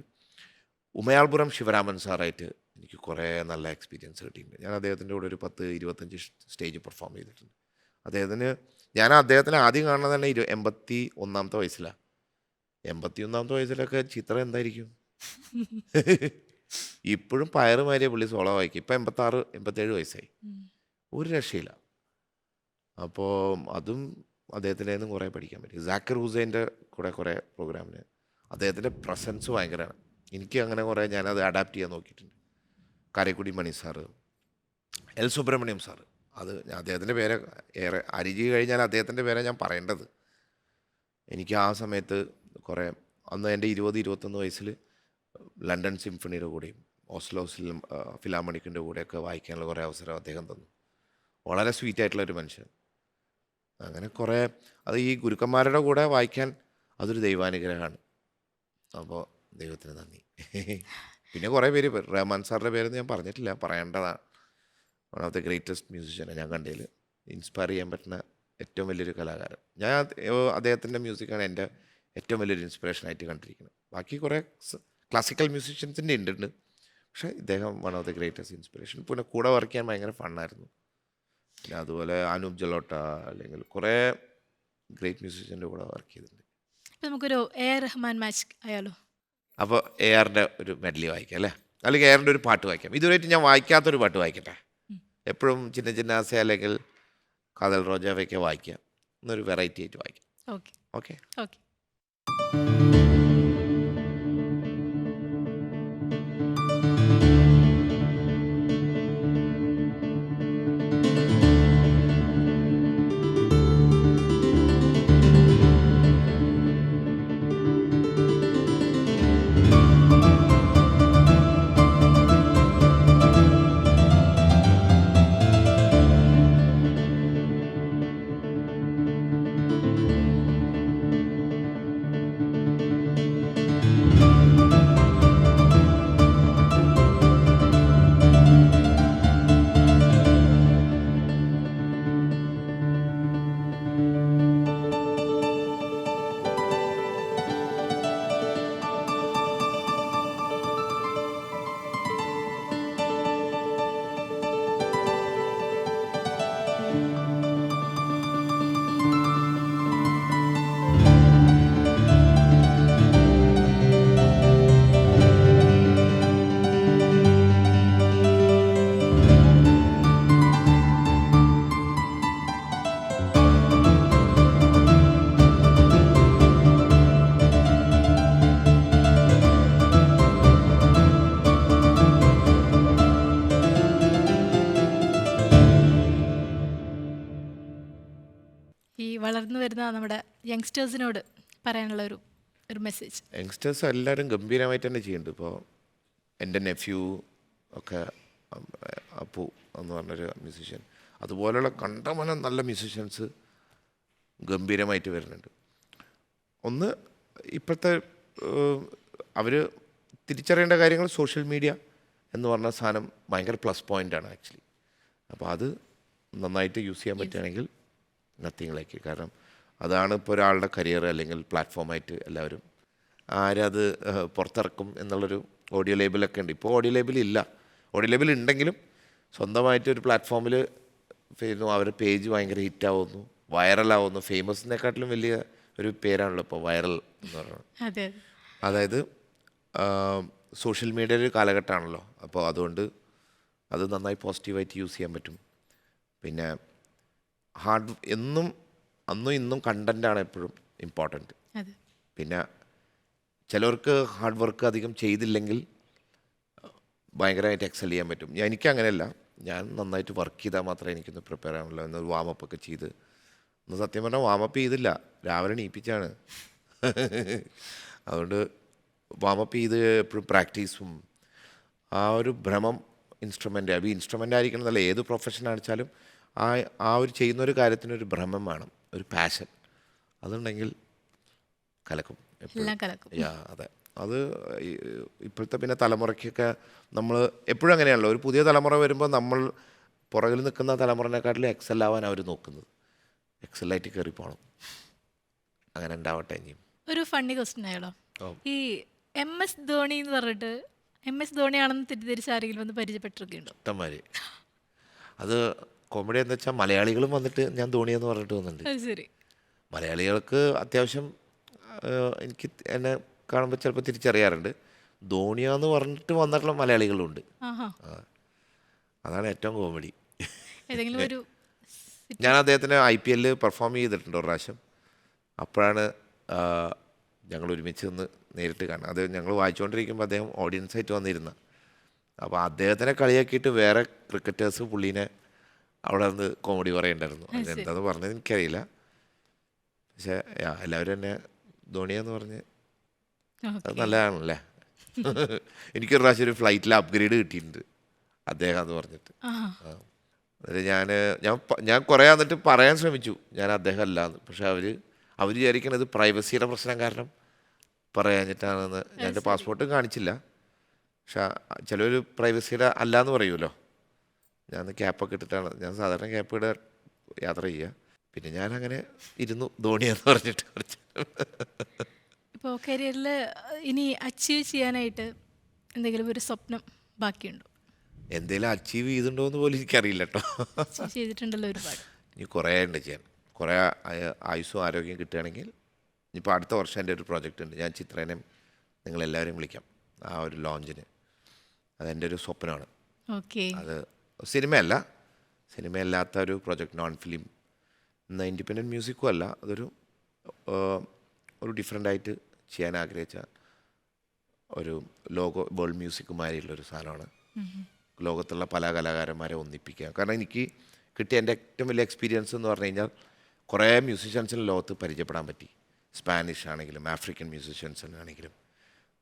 ഉമയാൾപുരം ശിവരാമൻ സാറായിട്ട് എനിക്ക് കുറേ നല്ല എക്സ്പീരിയൻസ് കിട്ടിയിട്ടുണ്ട്. ഞാൻ അദ്ദേഹത്തിൻ്റെ കൂടെ ഒരു 10-25 സ്റ്റേജ് പെർഫോം ചെയ്തിട്ടുണ്ട്. ഞാൻ അദ്ദേഹത്തിനെ ആദ്യം കാണുന്നത് തന്നെ 81-ാമത്തെ വയസ്സിലാണ്. 81-ാമത്തെ വയസ്സിലൊക്കെ ചിത്രം എന്തായിരിക്കും? ഇപ്പോഴും പയറുമാരിയ പുള്ളി സോളോ വായിക്കും. ഇപ്പം 86-87 വയസ്സായി, ഒരു രക്ഷയില്ല. അപ്പോൾ അതും അദ്ദേഹത്തിൻ്റെ നിന്നും കുറേ പഠിക്കാൻ പറ്റി. സാക്കിർ ഹുസൈൻ്റെ കൂടെ കുറേ പ്രോഗ്രാമിന് അദ്ദേഹത്തിൻ്റെ പ്രസൻസ് ഭയങ്കരമാണ്. എനിക്ക് അങ്ങനെ കുറേ ഞാനത് അഡാപ്റ്റ് ചെയ്യാൻ നോക്കിയിട്ടുണ്ട്. കാരക്കുടി മണി സാറ്, എൽ സുബ്രഹ്മണ്യം സാറ്, അദ്ദേഹത്തിൻ്റെ പേര് അരിജി കഴിഞ്ഞാൽ അദ്ദേഹത്തിൻ്റെ പേരെ ഞാൻ പറയേണ്ടത്. എനിക്ക് ആ സമയത്ത് അന്ന് എൻ്റെ 20-21 വയസ്സിൽ ലണ്ടൻ സിംഫണിയുടെ കൂടെയും ഓസ്ലോ ഫിലാമണിക്കിൻ്റെ കൂടെയൊക്കെ വായിക്കാനുള്ള കുറേ അവസരം അദ്ദേഹം തന്നു. വളരെ സ്വീറ്റായിട്ടുള്ളൊരു മനുഷ്യൻ. അങ്ങനെ അത് ഈ ഗുരുക്കന്മാരുടെ കൂടെ വായിക്കാൻ അതൊരു ദൈവാനുഗ്രഹമാണ്. അപ്പോൾ ദൈവത്തിന് നന്ദി. പിന്നെ കുറേ പേര്, റഹ്മാൻ സാറിൻ്റെ പേരൊന്നും ഞാൻ പറഞ്ഞിട്ടില്ല, പറയേണ്ടതാണ്. വൺ ഓഫ് ദ ഗ്രേറ്റസ്റ്റ് മ്യൂസിഷ്യനെ ഞാൻ കണ്ടതിൽ ഇൻസ്പയർ ചെയ്യാൻ പറ്റുന്ന ഏറ്റവും വലിയൊരു കലാകാരൻ. ഞാൻ അദ്ദേഹത്തിൻ്റെ മ്യൂസിക്കാണ് എൻ്റെ ഏറ്റവും വലിയൊരു ഇൻസ്പിറേഷനായിട്ട് കണ്ടിരിക്കുന്നത്. ബാക്കി കുറേ ക്ലാസിക്കൽ മ്യൂസിഷ്യൻസിൻ്റെ ഉണ്ട്, പക്ഷേ ഇദ്ദേഹം one of the greatest inspiration. പിന്നെ കൂടെ വർക്ക് ചെയ്യാൻ ഭയങ്കര ഫണ്ണായിരുന്നു. പിന്നെ അതുപോലെ അനൂപ് ജലോട്ട, അല്ലെങ്കിൽ കുറേ ഗ്രേറ്റ് മ്യൂസിഷ്യൻ്റെ കൂടെ വർക്ക് ചെയ്തിട്ടുണ്ട്. നമുക്കൊരു എ ആർ റഹ്മാൻ മാച്ച് ആയാലോ? അപ്പോൾ എ ആറിൻ്റെ ഒരു മെഡലി വായിക്കാം അല്ലേ, അല്ലെങ്കിൽ എ ആറിൻ്റെ ഒരു പാട്ട് വായിക്കാം. ഇതുവരെയായിട്ട് ഞാൻ വായിക്കാത്തൊരു പാട്ട് വായിക്കട്ടെ. എപ്പോഴും ചിന്ന ചിന്നാസ അല്ലെങ്കിൽ കാതൽ റോജാവൊക്കെ വായിക്കാം, എന്നൊരു വെറൈറ്റി ആയിട്ട് വായിക്കാം. Okay okay okay. വളർന്നു വരുന്ന നമ്മുടെ യങ്സ്റ്റേഴ്സിനോട് പറയാനുള്ള ഒരു മെസ്സേജ്? യങ്സ്റ്റേഴ്സ് എല്ലാവരും ഗംഭീരമായിട്ട് തന്നെ ചെയ്യുന്നുണ്ട്. ഇപ്പോൾ എൻ്റെ നെഫ്യൂ ഒക്കെ അപ്പു എന്ന് പറഞ്ഞൊരു മ്യൂസീഷ്യൻ, അതുപോലെയുള്ള കണ്ടമാനം നല്ല മ്യൂസീഷ്യൻസ് ഗംഭീരമായിട്ട് വരുന്നുണ്ട്. ഒന്ന് ഇപ്പോഴത്തെ അവർ തിരിച്ചറിയേണ്ട കാര്യങ്ങൾ, സോഷ്യൽ മീഡിയ എന്ന് പറഞ്ഞ സാധനം ഭയങ്കര പ്ലസ് പോയിൻ്റാണ് ആക്ച്വലി. അപ്പോൾ അത് നന്നായിട്ട് യൂസ് ചെയ്യാൻ പറ്റുകയാണെങ്കിൽ നത്തിങ് ലൈക്ക്. കാരണം അതാണ് ഇപ്പോൾ ഒരാളുടെ കരിയർ അല്ലെങ്കിൽ പ്ലാറ്റ്ഫോമായിട്ട് എല്ലാവരും ആരത് പുറത്തിറക്കും എന്നുള്ളൊരു ഓഡിയോ ലേബിളൊക്കെ ഉണ്ട്. ഇപ്പോൾ ഓഡിയോ ലേബിൾ ഇല്ല. ഓഡിയോ ലേബിൾ ഉണ്ടെങ്കിലും സ്വന്തമായിട്ട് ഒരു പ്ലാറ്റ്ഫോമിൽ അവരുടെ പേജ് ഭയങ്കര ഹിറ്റാവുന്നു, വൈറലാവുന്നു. ഫേമസിനെക്കാട്ടിലും വലിയ ഒരു പേരാണല്ലോ ഇപ്പോൾ വൈറൽ എന്ന് പറയുന്നത്. അതായത് സോഷ്യൽ മീഡിയ ഒരു കാലഘട്ടമാണല്ലോ. അപ്പോൾ അതുകൊണ്ട് അത് നന്നായി പോസിറ്റീവായിട്ട് യൂസ് ചെയ്യാൻ പറ്റും. പിന്നെ അന്നും ഇന്നും കണ്ടൻ്റാണ് എപ്പോഴും ഇമ്പോർട്ടൻറ്റ്. പിന്നെ ചിലവർക്ക് ഹാർഡ് വർക്ക് അധികം ചെയ്തില്ലെങ്കിൽ ഭയങ്കരമായിട്ട് എക്സൽ ചെയ്യാൻ പറ്റും. എനിക്കങ്ങനെയല്ല. ഞാൻ നന്നായിട്ട് വർക്ക് ചെയ്താൽ മാത്രമേ എനിക്കൊന്ന് പ്രിപ്പയർ ആവുള്ളൂ. എന്ന് വാമപ്പ് ഒക്കെ ചെയ്ത്, ഒന്ന് സത്യം പറഞ്ഞാൽ വാമപ്പ് ചെയ്തില്ല, രാവിലെ എണീപ്പിച്ചാണ്. അതുകൊണ്ട് വാമപ്പ് ചെയ്ത് എപ്പോഴും പ്രാക്ടീസും ആ ഒരു ഭ്രമം ഇൻസ്ട്രുമെൻ്റ് ഇൻസ്ട്രുമെൻ്റ് ആയിരിക്കണം എന്നല്ല, ഏത് പ്രൊഫഷൻ അടിച്ചാലും ആ ഒരു ചെയ്യുന്നൊരു കാര്യത്തിനൊരു ഭ്രമം വേണം, ഒരു പാഷൻ. അതുണ്ടെങ്കിൽ കലക്കും. അതെ, അത് ഇപ്പോഴത്തെ പിന്നെ തലമുറയ്ക്കൊക്കെ നമ്മൾ എപ്പോഴും അങ്ങനെയാണല്ലോ. ഒരു പുതിയ തലമുറ വരുമ്പോൾ നമ്മൾ പുറകിൽ നിൽക്കുന്ന തലമുറനെക്കാട്ടിലും എക്സൽ ആവാൻ അവർ നോക്കുന്നത്. എക്സലായിട്ട് കയറി പോകണം. അങ്ങനെ ഉണ്ടാവട്ടെ. ഇനിയും ഒരു ഫണ്ണി ക്വസ്റ്റ്യൻ ആയാലോ? ഈ MS ധോണി എന്ന് പറഞ്ഞിട്ട് MS ധോണിയാണെന്ന് തെറ്റിദ്ധരിച്ച് ആരെങ്കിലും വന്ന് പരിചയപ്പെട്ടിരിക്കുന്നുണ്ടോ? ഇഷ്ടംമാതിരി. അത് കോമഡി എന്താ വെച്ചാൽ മലയാളികളും വന്നിട്ട് ഞാൻ ധോണിയെന്ന് പറഞ്ഞിട്ട് വന്നിട്ടുണ്ട്. ശരി. മലയാളികൾക്ക് അത്യാവശ്യം എനിക്ക് എന്നെ കാണുമ്പോൾ ചിലപ്പോൾ തിരിച്ചറിയാറുണ്ട്. ധോണിയാന്ന് പറഞ്ഞിട്ട് വന്നിട്ടുള്ള മലയാളികളുണ്ട്. അതാണ് ഏറ്റവും കോമഡി. ഞാൻ അദ്ദേഹത്തിന് IPL പെർഫോം ചെയ്തിട്ടുണ്ട് ഒരു പ്രാവശ്യം. അപ്പോഴാണ് ഞങ്ങൾ ഒരുമിച്ച് നിന്ന് നേരിട്ട് കാണുക. അത് ഞങ്ങൾ വായിച്ചുകൊണ്ടിരിക്കുമ്പോൾ അദ്ദേഹം ഓഡിയൻസായിട്ട് വന്നിരുന്ന. അപ്പോൾ അദ്ദേഹത്തിനെ കളിയാക്കിയിട്ട് വേറെ ക്രിക്കറ്റേഴ്സ് പുള്ളീനെ അവിടെ നിന്ന് കോമഡി പറയുണ്ടായിരുന്നു. അതെന്താന്ന് പറഞ്ഞത് എനിക്കറിയില്ല. പക്ഷേ എല്ലാവരും എന്നെ ധോണിയെന്ന് പറഞ്ഞ് അത് നല്ലതാണല്ലേ. എനിക്കൊരു പ്രാവശ്യം ഒരു ഫ്ലൈറ്റിൽ അപ്ഗ്രേഡ് കിട്ടിയിട്ടുണ്ട് അദ്ദേഹം എന്ന് പറഞ്ഞിട്ട്. എന്നിട്ട് ഞാൻ കുറേ വന്നിട്ട് പറയാൻ ശ്രമിച്ചു ഞാൻ അദ്ദേഹം അല്ലാന്ന്. പക്ഷെ അവർ വിചാരിക്കണത് പ്രൈവസിയുടെ പ്രശ്നം കാരണം പറയാഞ്ഞിട്ടാണെന്ന്. ഞാൻ എൻ്റെ പാസ്പോർട്ടും കാണിച്ചില്ല. പക്ഷെ ചിലർ പ്രൈവസിയുടെ അല്ലാന്ന് പറയുമല്ലോ. ഞാൻ ക്യാപ്പൊക്കെ ഇട്ടിട്ടാണ്, ഞാൻ സാധാരണ ക്യാപ്പ് ഇടാൻ യാത്ര ചെയ്യുക. പിന്നെ ഞാൻ അങ്ങനെ ഇരുന്നു ധോണിയെന്ന് പറഞ്ഞിട്ട്. ഇപ്പോൾ കരിയറിൽ ഇനി അച്ചീവ് ചെയ്യാനായിട്ട് എന്തെങ്കിലും ഒരു സ്വപ്നം ബാക്കിയുണ്ടോ? എന്തെങ്കിലും അച്ചീവ് ചെയ്തിട്ടുണ്ടോ എന്ന് പോലും എനിക്കറിയില്ല കേട്ടോ. ചെയ്തിട്ടുണ്ടല്ലോ ഒരുപാട്. ഇനി കുറേ ഉണ്ട് ചെയ്യാൻ. കുറേ ആയുസ്സും ആരോഗ്യം കിട്ടുകയാണെങ്കിൽ ഇനിയിപ്പോൾ അടുത്ത വർഷം എൻ്റെ ഒരു പ്രോജക്റ്റ് ഉണ്ട്. ഞാൻ ചിത്രേനെയും നിങ്ങളെല്ലാവരും വിളിക്കാം ആ ഒരു ലോഞ്ചിന്. അതെൻ്റെ ഒരു സ്വപ്നമാണ്. അത് സിനിമയല്ലാത്ത ഒരു പ്രോജക്റ്റ്, നോൺ ഫിലിം, എന്നാൽ ഇൻഡിപെൻഡൻറ്റ് മ്യൂസിക്കും അല്ല. അതൊരു ഡിഫറെൻ്റായിട്ട് ചെയ്യാൻ ആഗ്രഹിച്ച ഒരു വേൾഡ് മ്യൂസിക്കുമാരിയുള്ളൊരു സാധനമാണ്. ലോകത്തുള്ള പല കലാകാരന്മാരെ ഒന്നിപ്പിക്കുക. കാരണം എനിക്ക് കിട്ടിയ എൻ്റെ ഏറ്റവും വലിയ എക്സ്പീരിയൻസ് എന്ന് പറഞ്ഞു കഴിഞ്ഞാൽ കുറേ മ്യൂസിഷ്യൻസിന് ലോകത്ത് പരിചയപ്പെടാൻ പറ്റി. സ്പാനിഷ് ആണെങ്കിലും ആഫ്രിക്കൻ മ്യൂസിഷ്യൻസിനാണെങ്കിലും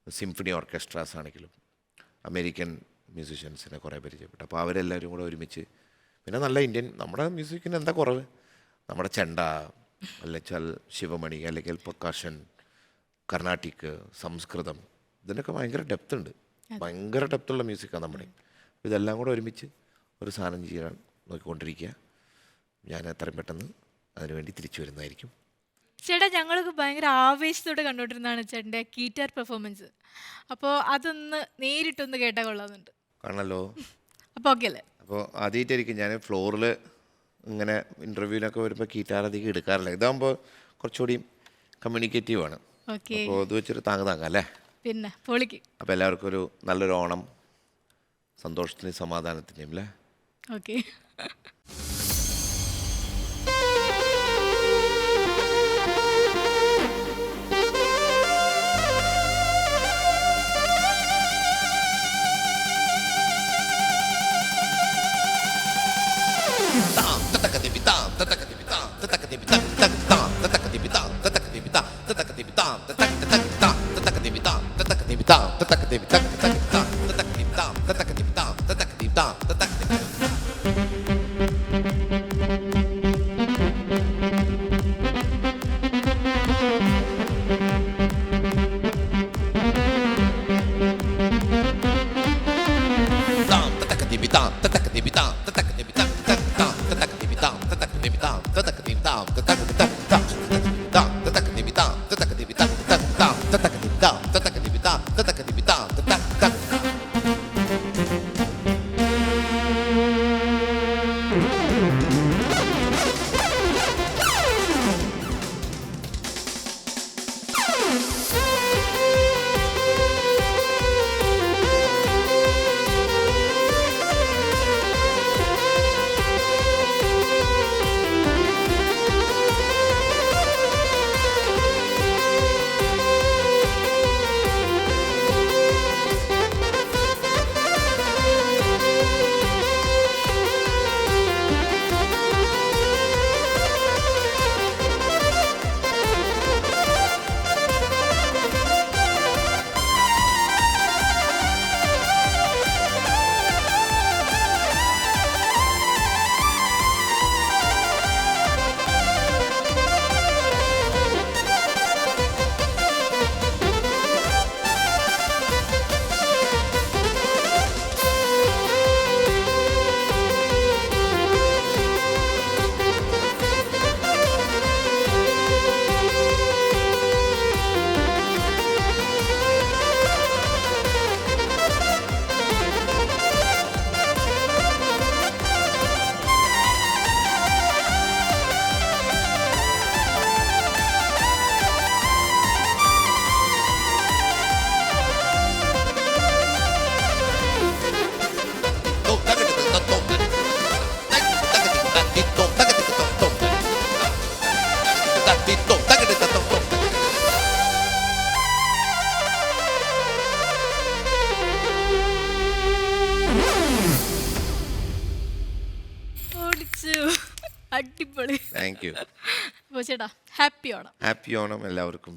സിംഫണി ഓർക്കസ്ട്രാസ് ആണെങ്കിലും അമേരിക്കൻ മ്യൂസിഷ്യൻസിനെ കുറേ പരിചയപ്പെട്ടു. അപ്പോൾ അവരെല്ലാവരും കൂടെ ഒരുമിച്ച്, പിന്നെ നല്ല നമ്മുടെ മ്യൂസിക്കിന് എന്താ കുറവ്? നമ്മുടെ ചെണ്ട അല്ലെങ്കിൽ ശിവമണി അല്ലെങ്കിൽ പെർക്കഷൻ, കർണാട്ടിക്, സംസ്കൃതം, ഇതിനൊക്കെ ഭയങ്കര ഡെപ്തുണ്ട്. ഭയങ്കര ഡെപ്തുള്ള മ്യൂസിക്കാണ് നമ്മുടെ. ഇതെല്ലാം കൂടെ ഒരുമിച്ച് ഒരു സാധനം ചെയ്യാൻ നോക്കിക്കൊണ്ടിരിക്കുക. ഞാൻ എത്രയും പെട്ടെന്ന് അതിനുവേണ്ടി തിരിച്ചു വരുന്നതായിരിക്കും. ചേട്ടാ, ഞങ്ങൾക്ക് ഭയങ്കര ആവേശത്തോടെ കണ്ടുകൊണ്ടിരുന്നതാണ് ചേട്ടൻ്റെ ഗിറ്റാർ പെർഫോമൻസ്. അപ്പോൾ അതൊന്ന് നേരിട്ടൊന്ന് കേട്ടാൽ കൊള്ളാമെന്നുണ്ട്. കാണല്ലോ. അപ്പോൾ ഓക്കെ അല്ലേ? അപ്പോൾ ആദ്യമായിട്ടായിരിക്കും ഞാൻ ഫ്ലോറിൽ ഇങ്ങനെ ഇൻ്റർവ്യൂവിനൊക്കെ വരുമ്പോൾ ഗിറ്റാർ അധികം എടുക്കാറില്ല. ഇതാകുമ്പോൾ കുറച്ചുകൂടി കമ്മ്യൂണിക്കേറ്റീവാണ്. അപ്പോൾ ഇത് വെച്ചൊരു താങ്ങാം അല്ലേ? പിന്നെ പൊളിക്ക്. അപ്പോൾ എല്ലാവർക്കും ഒരു നല്ലൊരു ഓണം, സന്തോഷത്തിനും സമാധാനത്തിനും അല്ലേ? ഓക്കെ. Tam, ഓടിച്ചു. അടിപൊളി. Thank you. അപ്പോൾ ചേട്ടാ ഹാപ്പി ഓണം. ഹാപ്പി ഓണം എല്ലാവർക്കും.